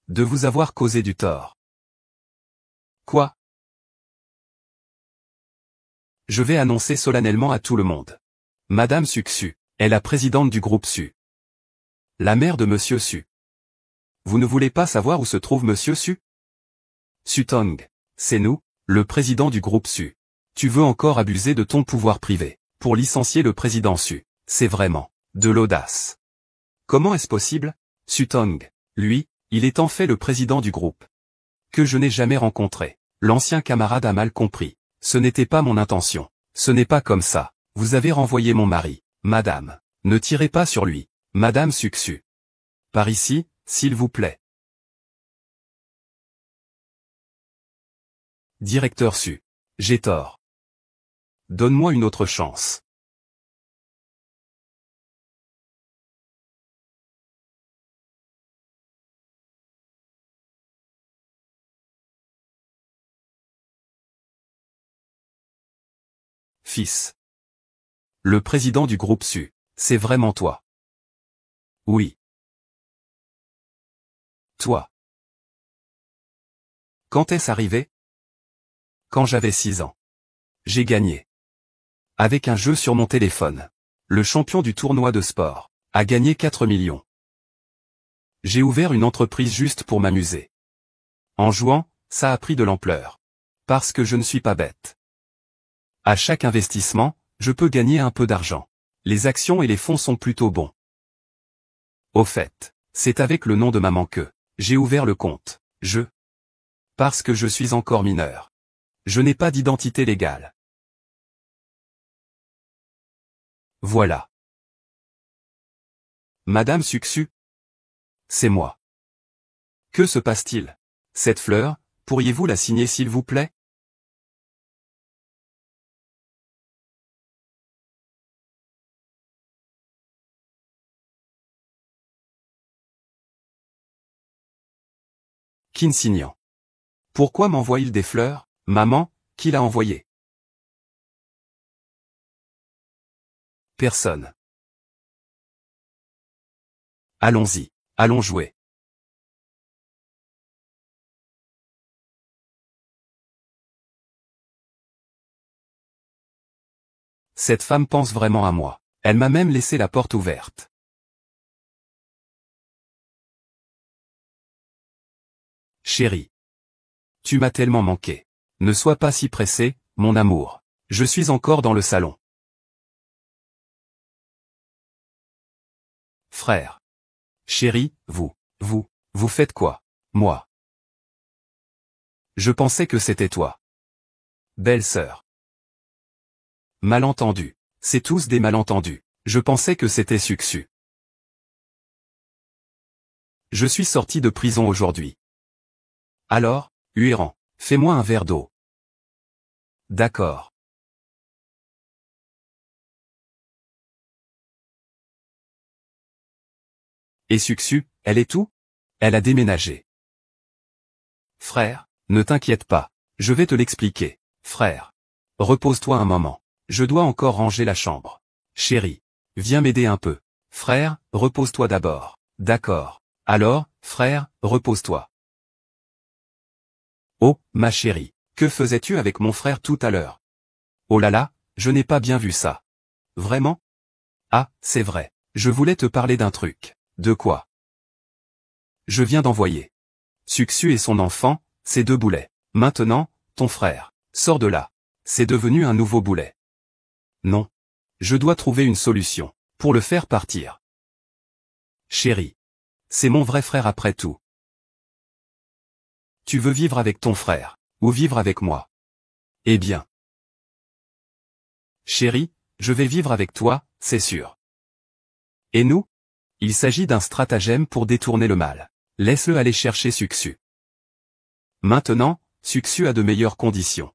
de vous avoir causé du tort. Quoi? Je vais annoncer solennellement à tout le monde. Madame Suxu est la présidente du groupe Su. La mère de Monsieur Su. Vous ne voulez pas savoir où se trouve Monsieur Su? Sutong, c'est nous, le président du groupe Su. Tu veux encore abuser de ton pouvoir privé pour licencier le président Su. C'est vraiment de l'audace. Comment est-ce possible? Sutong, lui, il est en fait le président du groupe. Que je n'ai jamais rencontré. L'ancien camarade a mal compris. Ce n'était pas mon intention. Ce n'est pas comme ça. Vous avez renvoyé mon mari. Madame. Ne tirez pas sur lui. Madame Suksu. Par ici, s'il vous plaît. Directeur Su. J'ai tort. Donne-moi une autre chance. Fils. Le président du groupe Su. C'est vraiment toi. Oui. Toi. Quand est-ce arrivé? Quand j'avais 6 ans. J'ai gagné. Avec un jeu sur mon téléphone. Le champion du tournoi de sport a gagné 4 millions. J'ai ouvert une entreprise juste pour m'amuser. En jouant, ça a pris de l'ampleur. Parce que je ne suis pas bête. À chaque investissement, je peux gagner un peu d'argent. Les actions et les fonds sont plutôt bons. Au fait, c'est avec le nom de maman que j'ai ouvert le compte. Parce que je suis encore mineur. Je n'ai pas d'identité légale. Voilà. Madame Suksu? C'est moi. Que se passe-t-il? Cette fleur, pourriez-vous la signer s'il vous plaît? Qin signant. Pourquoi m'envoie-t-il des fleurs? Maman, qui l'a envoyé? Personne. Allons-y. Allons jouer. Cette femme pense vraiment à moi. Elle m'a même laissé la porte ouverte. Chérie. Tu m'as tellement manqué. Ne sois pas si pressé, mon amour. Je suis encore dans le salon. Frère. Chérie, vous faites quoi? Moi. Je pensais que c'était toi. Belle-sœur. Malentendu. C'est tous des malentendus. Je pensais que c'était Suksu. Je suis sorti de prison aujourd'hui. Alors, Huiran, fais-moi un verre d'eau. D'accord. Et Suksu, elle est où? Elle a déménagé. Frère, ne t'inquiète pas. Je vais te l'expliquer. Frère. Repose-toi un moment. Je dois encore ranger la chambre. Chérie. Viens m'aider un peu. Frère, repose-toi d'abord. D'accord. Alors, frère, repose-toi. Oh, ma chérie. Que faisais-tu avec mon frère tout à l'heure? Oh là là, je n'ai pas bien vu ça. Vraiment? Ah, c'est vrai. Je voulais te parler d'un truc. De quoi? Je viens d'envoyer Suksu et son enfant, ces 2 boulets. Maintenant, ton frère, sors de là. C'est devenu un nouveau boulet. Non. Je dois trouver une solution, pour le faire partir. Chérie. C'est mon vrai frère après tout. Tu veux vivre avec ton frère, ou vivre avec moi? Eh bien. Chérie, je vais vivre avec toi, c'est sûr. Et nous? Il s'agit d'un stratagème pour détourner le mal. Laisse-le aller chercher Suksu. Maintenant, Suksu a de meilleures conditions.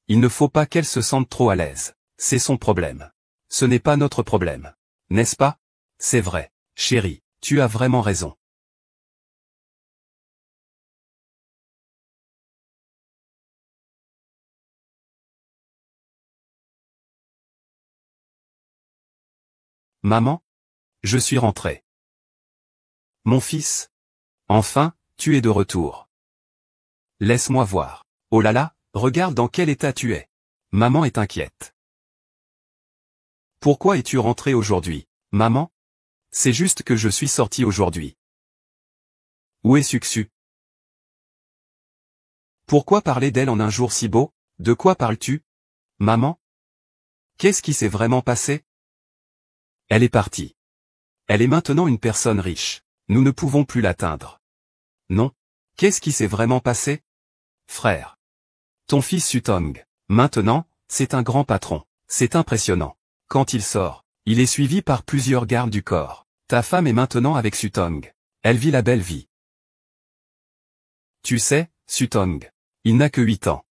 Il ne faut pas qu'elle se sente trop à l'aise. C'est son problème. Ce n'est pas notre problème. N'est-ce pas? C'est vrai, chérie, tu as vraiment raison. Maman? Je suis rentré. Mon fils? Enfin, tu es de retour. Laisse-moi voir. Oh là là, regarde dans quel état tu es. Maman est inquiète. Pourquoi es-tu rentré aujourd'hui, maman? C'est juste que je suis sorti aujourd'hui. Où est Suksu? Pourquoi parler d'elle en un jour si beau? De quoi parles-tu? Maman? Qu'est-ce qui s'est vraiment passé? Elle est partie. Elle est maintenant une personne riche. Nous ne pouvons plus l'atteindre. Non. Qu'est-ce qui s'est vraiment passé? Frère. Ton fils Sutong. Maintenant, c'est un grand patron. C'est impressionnant. Quand il sort, il est suivi par plusieurs gardes du corps. Ta femme est maintenant avec Sutong. Elle vit la belle vie. Tu sais, Sutong. Il n'a que 8 ans.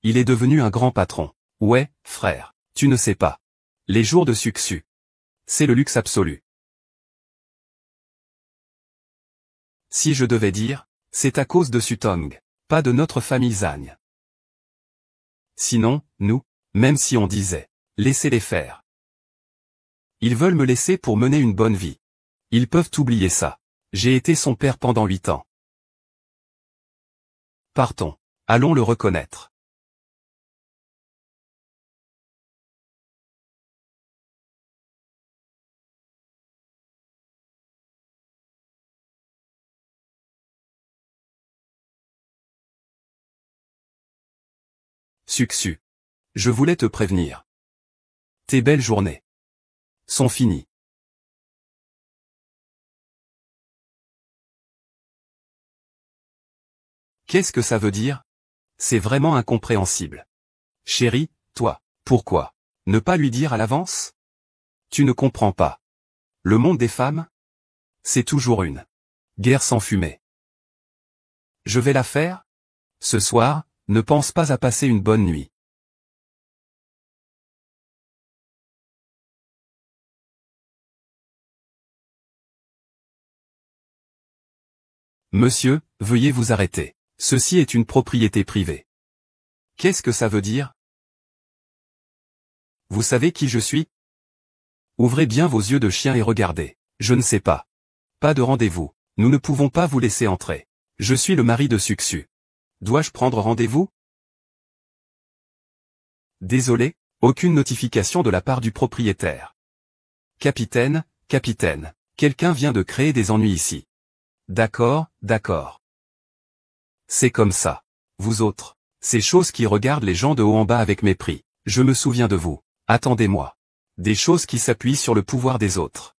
Il est devenu un grand patron. Ouais, frère. Tu ne sais pas. Les jours de Suksu. C'est le luxe absolu. Si je devais dire, c'est à cause de Sutong, pas de notre famille Zagne. Sinon, nous, même si on disait, laissez-les faire. Ils veulent me laisser pour mener une bonne vie. Ils peuvent oublier ça. J'ai été son père pendant 8 ans. Partons. Allons le reconnaître. Suksu. Je voulais te prévenir. Tes belles journées sont finies. Qu'est-ce que ça veut dire? C'est vraiment incompréhensible. Chérie, toi, pourquoi ne pas lui dire à l'avance? Tu ne comprends pas. Le monde des femmes? C'est toujours une guerre sans fumée. Je vais la faire? Ce soir, ne pense pas à passer une bonne nuit. Monsieur, veuillez vous arrêter. Ceci est une propriété privée. Qu'est-ce que ça veut dire? Vous savez qui je suis? Ouvrez bien vos yeux de chien et regardez. Je ne sais pas. Pas de rendez-vous. Nous ne pouvons pas vous laisser entrer. Je suis le mari de Suksu. Dois-je prendre rendez-vous? Désolé, aucune notification de la part du propriétaire. Capitaine, capitaine, quelqu'un vient de créer des ennuis ici. D'accord, d'accord. C'est comme ça. Vous autres, ces choses qui regardent les gens de haut en bas avec mépris. Je me souviens de vous. Attendez-moi. Des choses qui s'appuient sur le pouvoir des autres.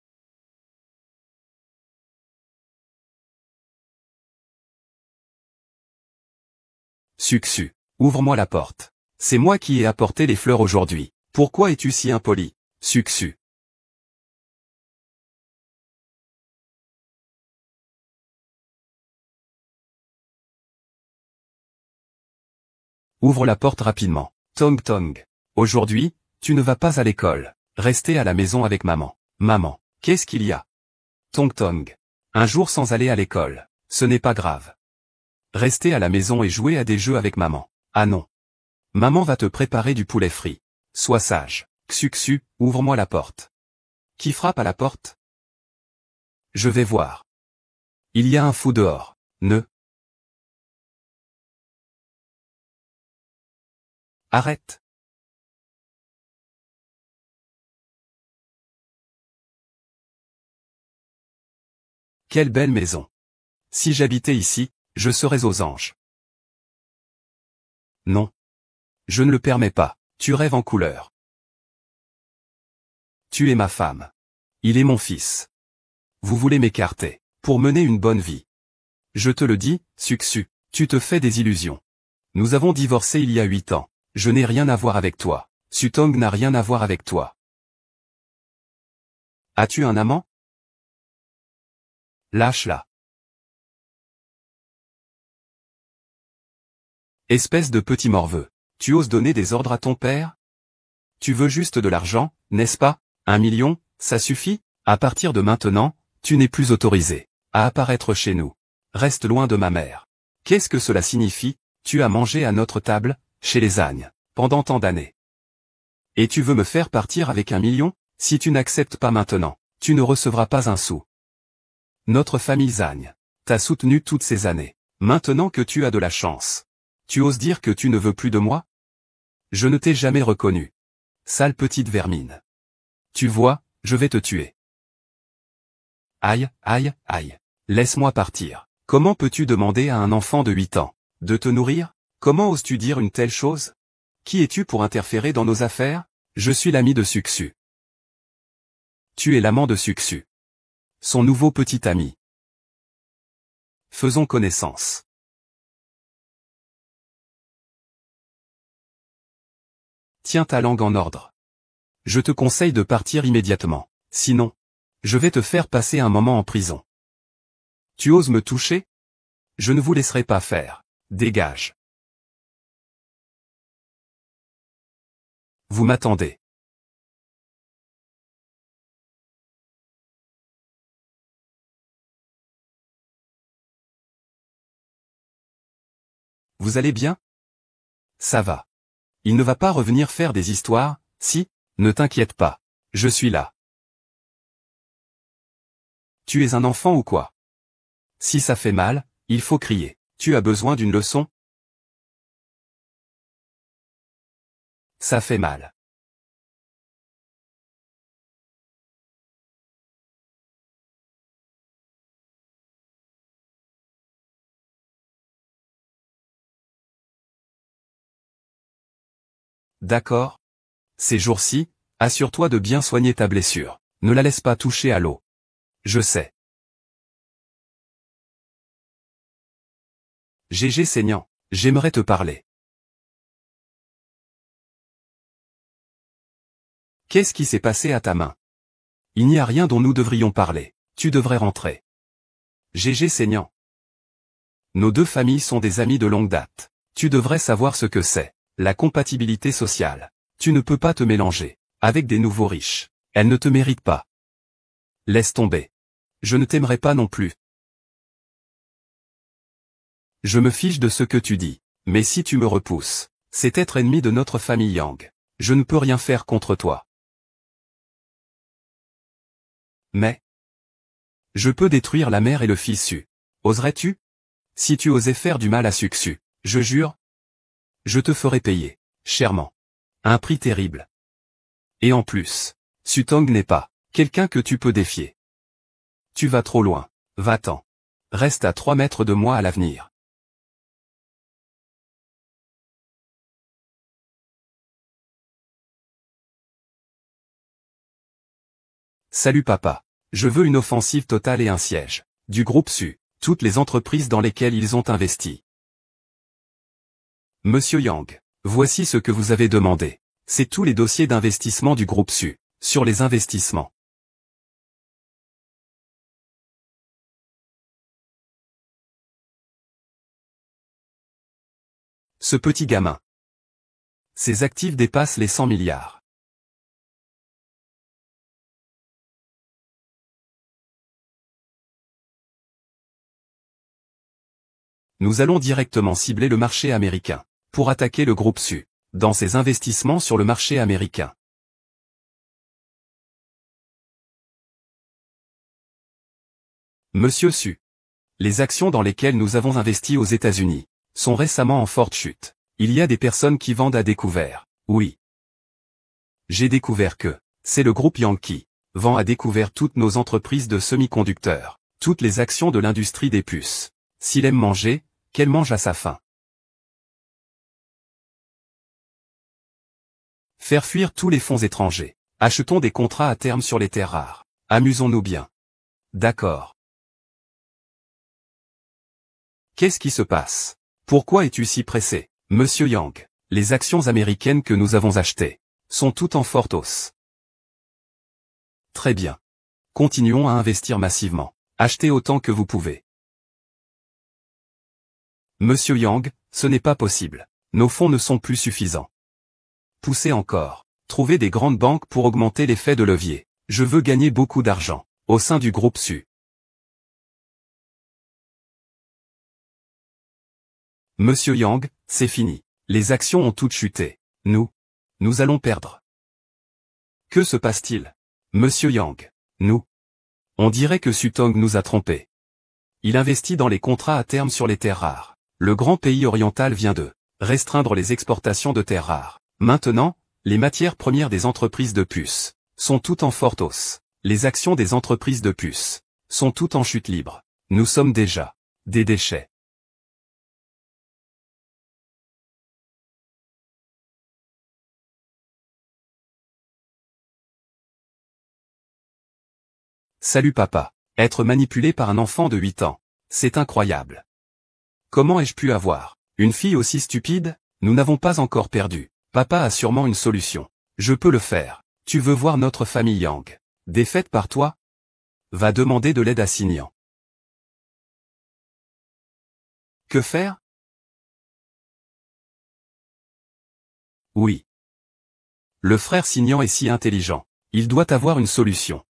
Suksu, ouvre-moi la porte. C'est moi qui ai apporté les fleurs aujourd'hui. Pourquoi es-tu si impoli? Suksu. Ouvre la porte rapidement. Tong Tong. Aujourd'hui, tu ne vas pas à l'école. Restez à la maison avec maman. Maman, qu'est-ce qu'il y a? Tong Tong. Un jour sans aller à l'école. Ce n'est pas grave. Restez à la maison et jouer à des jeux avec maman. Ah non. Maman va te préparer du poulet frit. Sois sage. Suksu, ouvre-moi la porte. Qui frappe à la porte? Je vais voir. Il y a un fou dehors. Ne. Arrête. Quelle belle maison. Si j'habitais ici, je serais aux anges. Non. Je ne le permets pas. Tu rêves en couleur. Tu es ma femme. Il est mon fils. Vous voulez m'écarter, pour mener une bonne vie. Je te le dis, Suksu, tu te fais des illusions. Nous avons divorcé il y a 8 ans. Je n'ai rien à voir avec toi. Sutong n'a rien à voir avec toi. As-tu un amant? Lâche-la. Espèce de petit morveux. Tu oses donner des ordres à ton père? Tu veux juste de l'argent, n'est-ce pas? 1 million, ça suffit? À partir de maintenant, tu n'es plus autorisé à apparaître chez nous. Reste loin de ma mère. Qu'est-ce que cela signifie? Tu as mangé à notre table, chez les ânes, pendant tant d'années. Et tu veux me faire partir avec 1 million? Si tu n'acceptes pas maintenant, tu ne recevras pas un sou. Notre famille Zagne t'a soutenu toutes ces années. Maintenant que tu as de la chance, tu oses dire que tu ne veux plus de moi? Je ne t'ai jamais reconnu. Sale petite vermine. Tu vois, je vais te tuer. Aïe, aïe, aïe. Laisse-moi partir. Comment peux-tu demander à un enfant de 8 ans de te nourrir? Comment oses-tu dire une telle chose? Qui es-tu pour interférer dans nos affaires? Je suis l'ami de Suksu. Tu es l'amant de Suksu. Son nouveau petit ami. Faisons connaissance. Tiens ta langue en ordre. Je te conseille de partir immédiatement. Sinon, je vais te faire passer un moment en prison. Tu oses me toucher? Je ne vous laisserai pas faire. Dégage. Vous m'attendez. Vous allez bien? Ça va. Il ne va pas revenir faire des histoires, si? Ne t'inquiète pas. Je suis là. Tu es un enfant ou quoi? Si ça fait mal, il faut crier. Tu as besoin d'une leçon? Ça fait mal. D'accord. Ces jours-ci, assure-toi de bien soigner ta blessure. Ne la laisse pas toucher à l'eau. Je sais. GG saignant, j'aimerais te parler. Qu'est-ce qui s'est passé à ta main? Il n'y a rien dont nous devrions parler. Tu devrais rentrer. GG saignant. Nos deux familles sont des amis de longue date. Tu devrais savoir ce que c'est. La compatibilité sociale. Tu ne peux pas te mélanger avec des nouveaux riches. Elle ne te mérite pas. Laisse tomber. Je ne t'aimerai pas non plus. Je me fiche de ce que tu dis. Mais si tu me repousses, c'est être ennemi de notre famille Yang. Je ne peux rien faire contre toi. Mais je peux détruire la mère et le fils Su. Oserais-tu? Si tu osais faire du mal à Suxu, je jure, je te ferai payer, chèrement. Un prix terrible. Et en plus, Sutong n'est pas quelqu'un que tu peux défier. Tu vas trop loin. Va-t'en. Reste à 3 mètres de moi à l'avenir. Salut papa. Je veux une offensive totale et un siège du groupe Su, toutes les entreprises dans lesquelles ils ont investi. Monsieur Yang, voici ce que vous avez demandé. C'est tous les dossiers d'investissement du groupe Su, sur les investissements. Ce petit gamin. Ses actifs dépassent les 100 milliards. Nous allons directement cibler le marché américain, pour attaquer le groupe Su, dans ses investissements sur le marché américain. Monsieur Su. Les actions dans lesquelles nous avons investi aux États-Unis sont récemment en forte chute. Il y a des personnes qui vendent à découvert. Oui. J'ai découvert que c'est le groupe Yang qui vend à découvert toutes nos entreprises de semi-conducteurs, toutes les actions de l'industrie des puces. S'il aime manger, qu'elle mange à sa faim. Faire fuir tous les fonds étrangers. Achetons des contrats à terme sur les terres rares. Amusons-nous bien. D'accord. Qu'est-ce qui se passe? Pourquoi es-tu si pressé, Monsieur Yang? Les actions américaines que nous avons achetées sont toutes en forte hausse. Très bien. Continuons à investir massivement. Achetez autant que vous pouvez. Monsieur Yang, ce n'est pas possible. Nos fonds ne sont plus suffisants. Poussez encore. Trouvez des grandes banques pour augmenter l'effet de levier. Je veux gagner beaucoup d'argent, au sein du groupe Su. Monsieur Yang, c'est fini. Les actions ont toutes chuté. Nous allons perdre. Que se passe-t-il? Monsieur Yang, on dirait que Sutong nous a trompés. Il investit dans les contrats à terme sur les terres rares. Le grand pays oriental vient de restreindre les exportations de terres rares. Maintenant, les matières premières des entreprises de puces sont toutes en forte hausse. Les actions des entreprises de puces sont toutes en chute libre. Nous sommes déjà des déchets. Salut papa. Être manipulé par un enfant de 8 ans. C'est incroyable. Comment ai-je pu avoir une fille aussi stupide? Nous n'avons pas encore perdu. Papa a sûrement une solution. Je peux le faire. Tu veux voir notre famille Yang défaite par toi? Va demander de l'aide à Signan. Que faire? Oui. Le frère Signan est si intelligent. Il doit avoir une solution.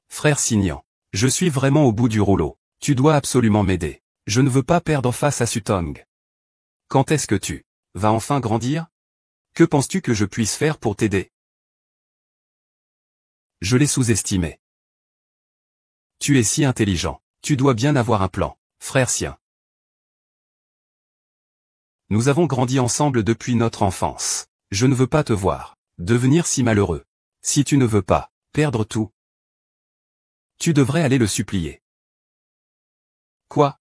Frère Signan. Je suis vraiment au bout du rouleau. Tu dois absolument m'aider. Je ne veux pas perdre face à Sutong. Quand est-ce que tu vas enfin grandir? Que penses-tu que je puisse faire pour t'aider? Je l'ai sous-estimé. Tu es si intelligent. Tu dois bien avoir un plan, frère sien. Nous avons grandi ensemble depuis notre enfance. Je ne veux pas te voir devenir si malheureux. Si tu ne veux pas perdre tout, tu devrais aller le supplier. Quoi?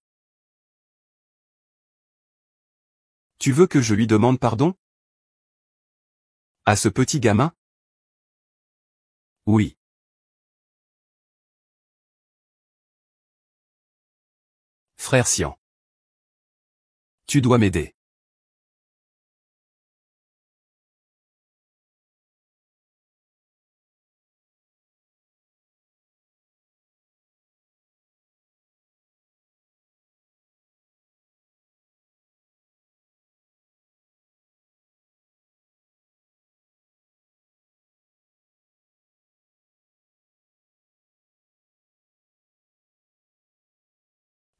Tu veux que je lui demande pardon? À ce petit gamin? Oui. Frère Sian. Tu dois m'aider.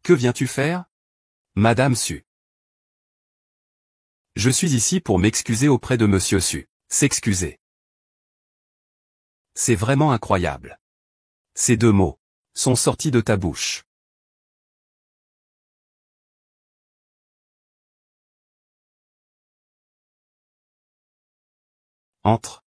Que viens-tu faire? Madame Su. Je suis ici pour m'excuser auprès de Monsieur Su. S'excuser. C'est vraiment incroyable. Ces deux mots sont sortis de ta bouche. Entre.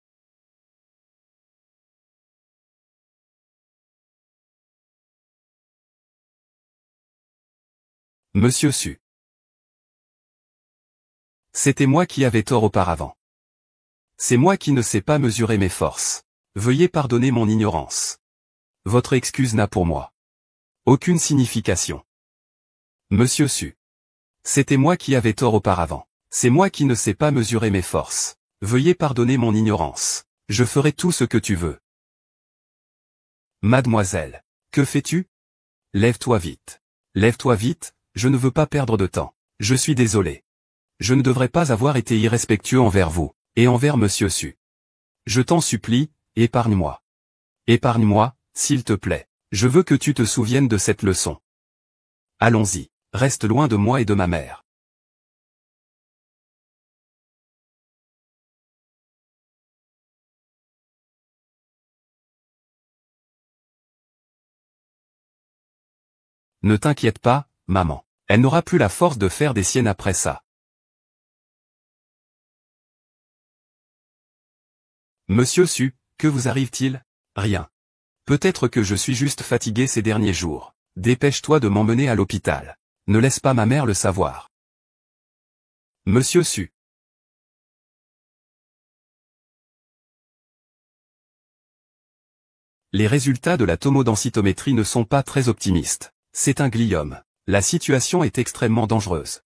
Monsieur Su. C'était moi qui avais tort auparavant. C'est moi qui ne sais pas mesurer mes forces. Veuillez pardonner mon ignorance. Votre excuse n'a pour moi aucune signification. Monsieur Su. C'était moi qui avais tort auparavant. C'est moi qui ne sais pas mesurer mes forces. Veuillez pardonner mon ignorance. Je ferai tout ce que tu veux. Mademoiselle. Que fais-tu? Lève-toi vite. Lève-toi vite, je ne veux pas perdre de temps. Je suis désolé. Je ne devrais pas avoir été irrespectueux envers vous, et envers Monsieur Su. Je t'en supplie, épargne-moi. Épargne-moi, s'il te plaît. Je veux que tu te souviennes de cette leçon. Allons-y, reste loin de moi et de ma mère. Ne t'inquiète pas, maman. Elle n'aura plus la force de faire des siennes après ça. Monsieur Su, que vous arrive-t-il? Rien. Peut-être que je suis juste fatigué ces derniers jours. Dépêche-toi de m'emmener à l'hôpital. Ne laisse pas ma mère le savoir. Monsieur Su. Les résultats de la tomodensitométrie ne sont pas très optimistes. C'est un gliome. La situation est extrêmement dangereuse.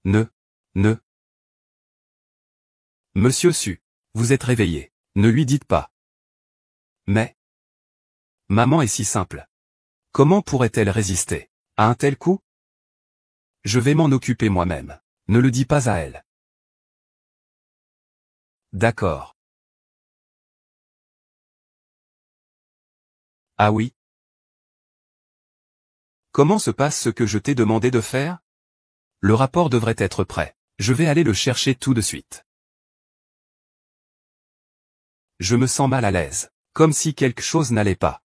Ne. Ne. Monsieur Su. Vous êtes réveillé. Ne lui dites pas. Mais. Maman est si simple. Comment pourrait-elle résister à un tel coup? Je vais m'en occuper moi-même. Ne le dis pas à elle. D'accord. Ah oui? Comment se passe ce que je t'ai demandé de faire? Le rapport devrait être prêt. Je vais aller le chercher tout de suite. Je me sens mal à l'aise. Comme si quelque chose n'allait pas.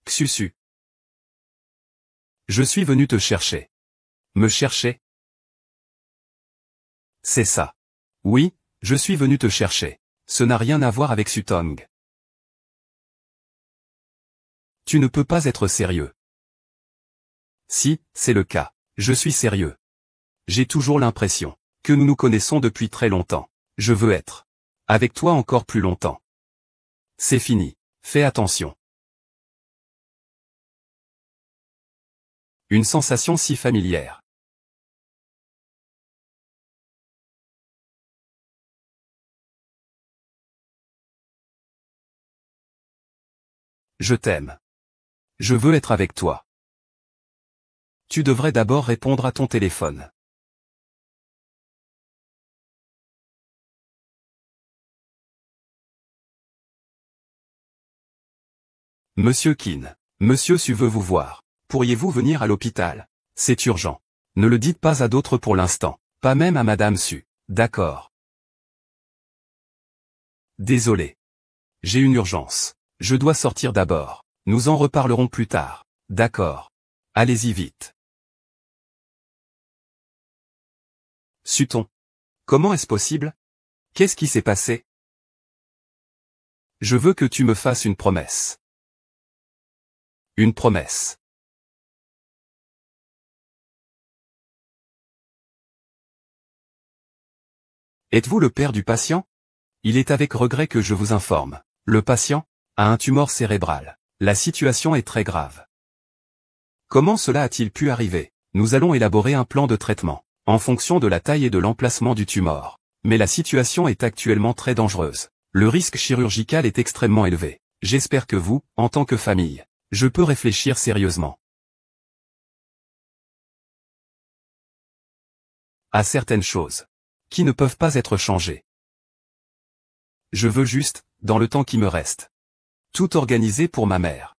Xusu. Je suis venu te chercher. Me chercher? C'est ça. Oui, je suis venu te chercher. Ce n'a rien à voir avec Sutong. Tu ne peux pas être sérieux. Si, c'est le cas. Je suis sérieux. J'ai toujours l'impression que nous nous connaissons depuis très longtemps. Je veux être avec toi encore plus longtemps. C'est fini. Fais attention. Une sensation si familière. Je t'aime. Je veux être avec toi. Tu devrais d'abord répondre à ton téléphone. Monsieur Qin. Monsieur Su veut vous voir. Pourriez-vous venir à l'hôpital? C'est urgent. Ne le dites pas à d'autres pour l'instant. Pas même à Madame Su. D'accord. Désolé. J'ai une urgence. Je dois sortir d'abord. Nous en reparlerons plus tard. D'accord. Allez-y vite. Sutton. Comment est-ce possible? Qu'est-ce qui s'est passé? Je veux que tu me fasses une promesse. Une promesse. Êtes-vous le père du patient? Il est avec regret que je vous informe. Le patient a un tumor cérébral. La situation est très grave. Comment cela a-t-il pu arriver? Nous allons élaborer un plan de traitement, en fonction de la taille et de l'emplacement du tumor. Mais la situation est actuellement très dangereuse. Le risque chirurgical est extrêmement élevé. J'espère que vous, en tant que famille, je peux réfléchir sérieusement à certaines choses qui ne peuvent pas être changées. Je veux juste, dans le temps qui me reste, tout organiser pour ma mère.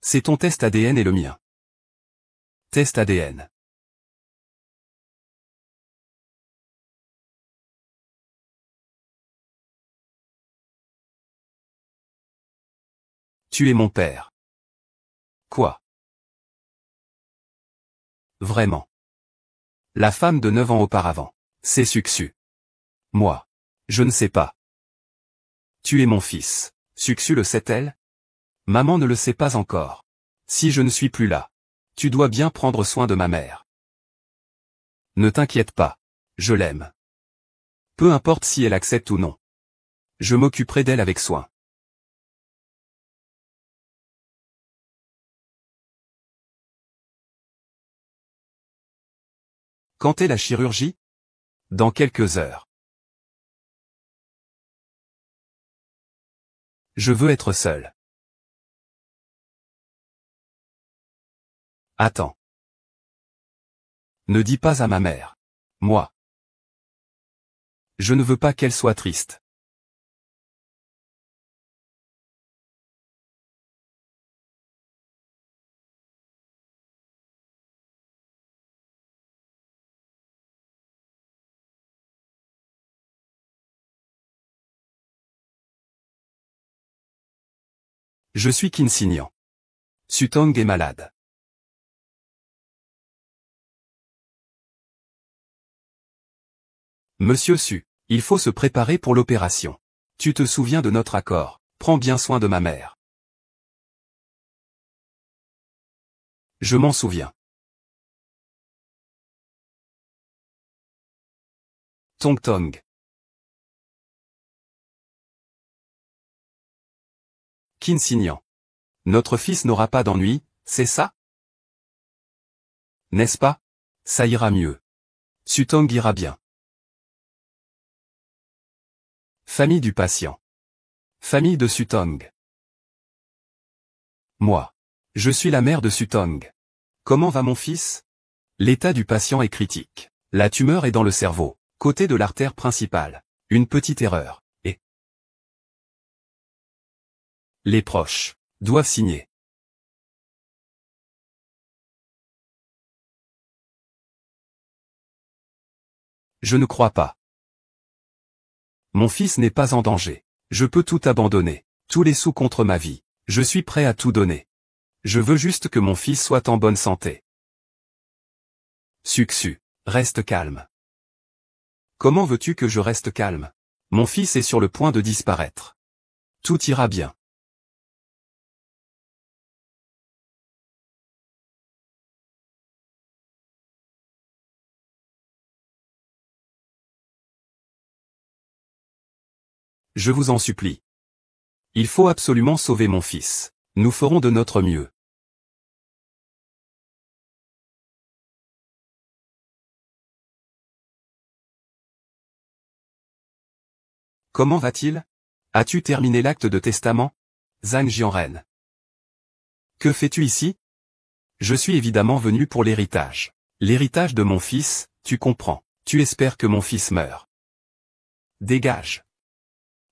C'est ton test ADN et le mien. Test ADN. Tu es mon père. Quoi? Vraiment. La femme de 9 ans auparavant. C'est Suxu. Moi. Je ne sais pas. Tu es mon fils. Suxu le sait-elle? Maman ne le sait pas encore. Si je ne suis plus là, tu dois bien prendre soin de ma mère. Ne t'inquiète pas. Je l'aime. Peu importe si elle accepte ou non. Je m'occuperai d'elle avec soin. Quand est la chirurgie? Dans quelques heures. Je veux être seul. Attends. Ne dis pas à ma mère. Moi. Je ne veux pas qu'elle soit triste. Je suis Kinsignan. Sutong est malade. Monsieur Su, il faut se préparer pour l'opération. Tu te souviens de notre accord, prends bien soin de ma mère. Je m'en souviens. Tong Tong. Kinsignan. Notre fils n'aura pas d'ennui, c'est ça? N'est-ce pas? Ça ira mieux. Sutong ira bien. Famille du patient. Famille de Sutong. Moi. Je suis la mère de Sutong. Comment va mon fils? L'état du patient est critique. La tumeur est dans le cerveau, côté de l'artère principale. Une petite erreur, et les proches doivent signer. Je ne crois pas. Mon fils n'est pas en danger. Je peux tout abandonner. Tous les sous contre ma vie. Je suis prêt à tout donner. Je veux juste que mon fils soit en bonne santé. Succu. Reste calme. Comment veux-tu que je reste calme? Mon fils est sur le point de disparaître. Tout ira bien. Je vous en supplie. Il faut absolument sauver mon fils. Nous ferons de notre mieux. Comment va-t-il? As-tu terminé l'acte de testament? Zhang Jianren. Que fais-tu ici? Je suis évidemment venu pour l'héritage. L'héritage de mon fils, tu comprends. Tu espères que mon fils meure. Dégage.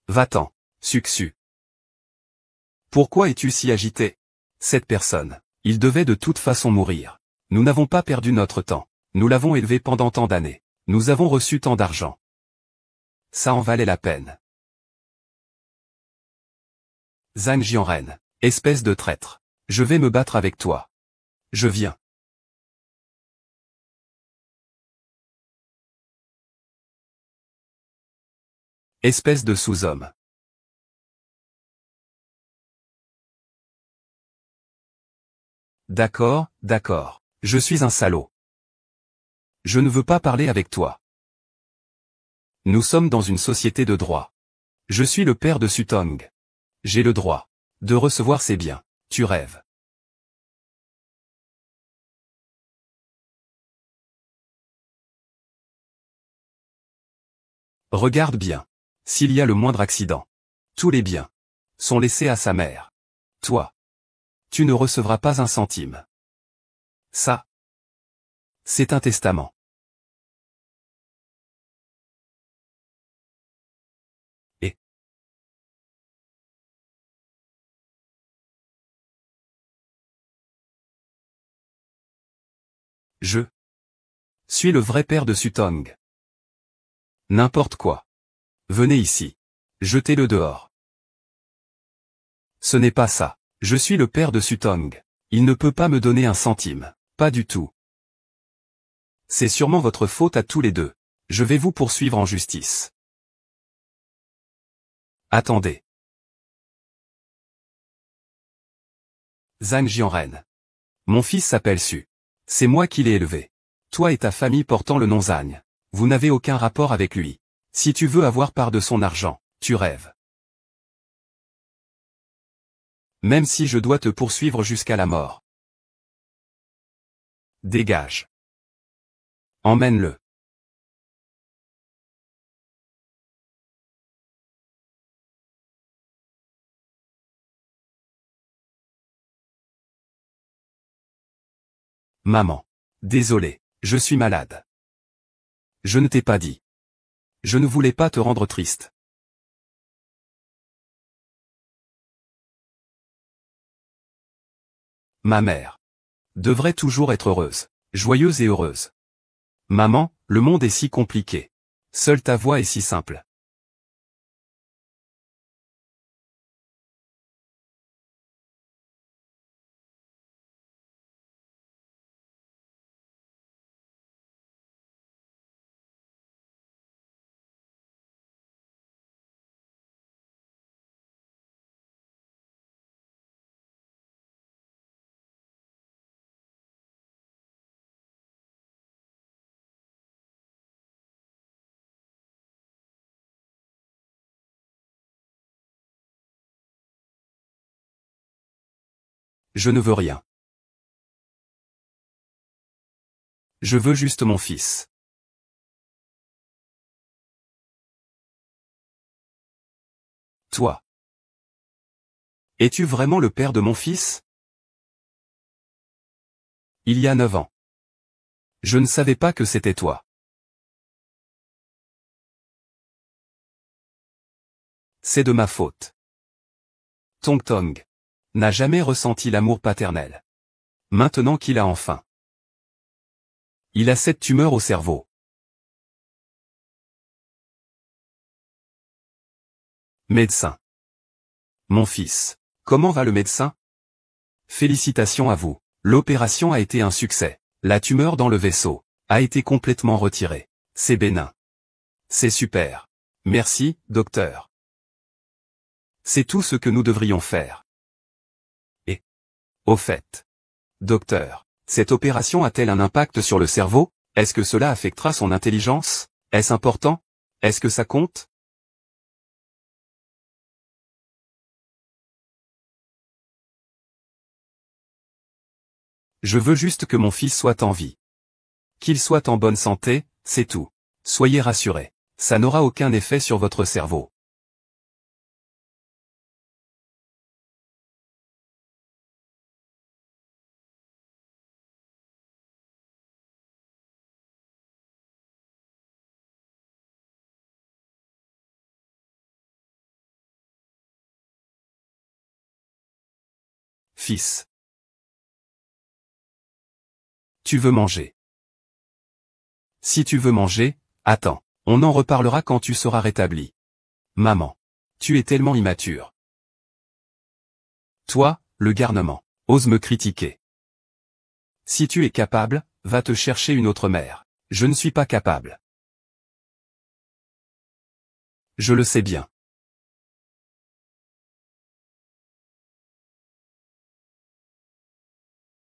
Va-t'en, Succu. Pourquoi es-tu si agité? Cette personne, il devait de toute façon mourir. Nous n'avons pas perdu notre temps. Nous l'avons élevé pendant tant d'années. Nous avons reçu tant d'argent. Ça en valait la peine. Zhang Jianren, espèce de traître. Je vais me battre avec toi. Je viens. Espèce de sous-homme. D'accord, d'accord. Je suis un salaud. Je ne veux pas parler avec toi. Nous sommes dans une société de droit. Je suis le père de Sutong. J'ai le droit de recevoir ses biens. Tu rêves. Regarde bien. S'il y a le moindre accident, tous les biens sont laissés à sa mère. Toi, tu ne recevras pas un centime. Ça, c'est un testament. Et je suis le vrai père de Sutong. N'importe quoi. Venez ici. Jetez-le dehors. Ce n'est pas ça. Je suis le père de Sutong. Il ne peut pas me donner un centime. Pas du tout. C'est sûrement votre faute à tous les deux. Je vais vous poursuivre en justice. Attendez. Zhang Jianren. Mon fils s'appelle Su. C'est moi qui l'ai élevé. Toi et ta famille portant le nom Zhang. Vous n'avez aucun rapport avec lui. Si tu veux avoir part de son argent, tu rêves. Même si je dois te poursuivre jusqu'à la mort. Dégage. Emmène-le. Maman. Désolé, je suis malade. Je ne t'ai pas dit. Je ne voulais pas te rendre triste. Ma mère devrait toujours être heureuse, joyeuse et heureuse. Maman, le monde est si compliqué. Seule ta voix est si simple. Je ne veux rien. Je veux juste mon fils. Toi. Es-tu vraiment le père de mon fils? Il y a 9 ans. Je ne savais pas que c'était toi. C'est de ma faute. Tong Tong n'a jamais ressenti l'amour paternel. Maintenant qu'il a enfin. Il a cette tumeur au cerveau. Médecin. Mon fils. Comment va le médecin? Félicitations à vous. L'opération a été un succès. La tumeur dans le vaisseau a été complètement retiré. C'est bénin. C'est super. Merci, docteur. C'est tout ce que nous devrions faire. Et, au fait, docteur, cette opération a-t-elle un impact sur le cerveau? Est-ce que cela affectera son intelligence? Est-ce important? Est-ce que ça compte? Je veux juste que mon fils soit en vie. Qu'il soit en bonne santé, c'est tout. Soyez rassurés. Ça n'aura aucun effet sur votre cerveau. Fils. Tu veux manger. Si tu veux manger, attends. On en reparlera quand tu seras rétabli. Maman. Tu es tellement immature. Toi, le garnement. Ose me critiquer. Si tu es capable, va te chercher une autre mère. Je ne suis pas capable. Je le sais bien.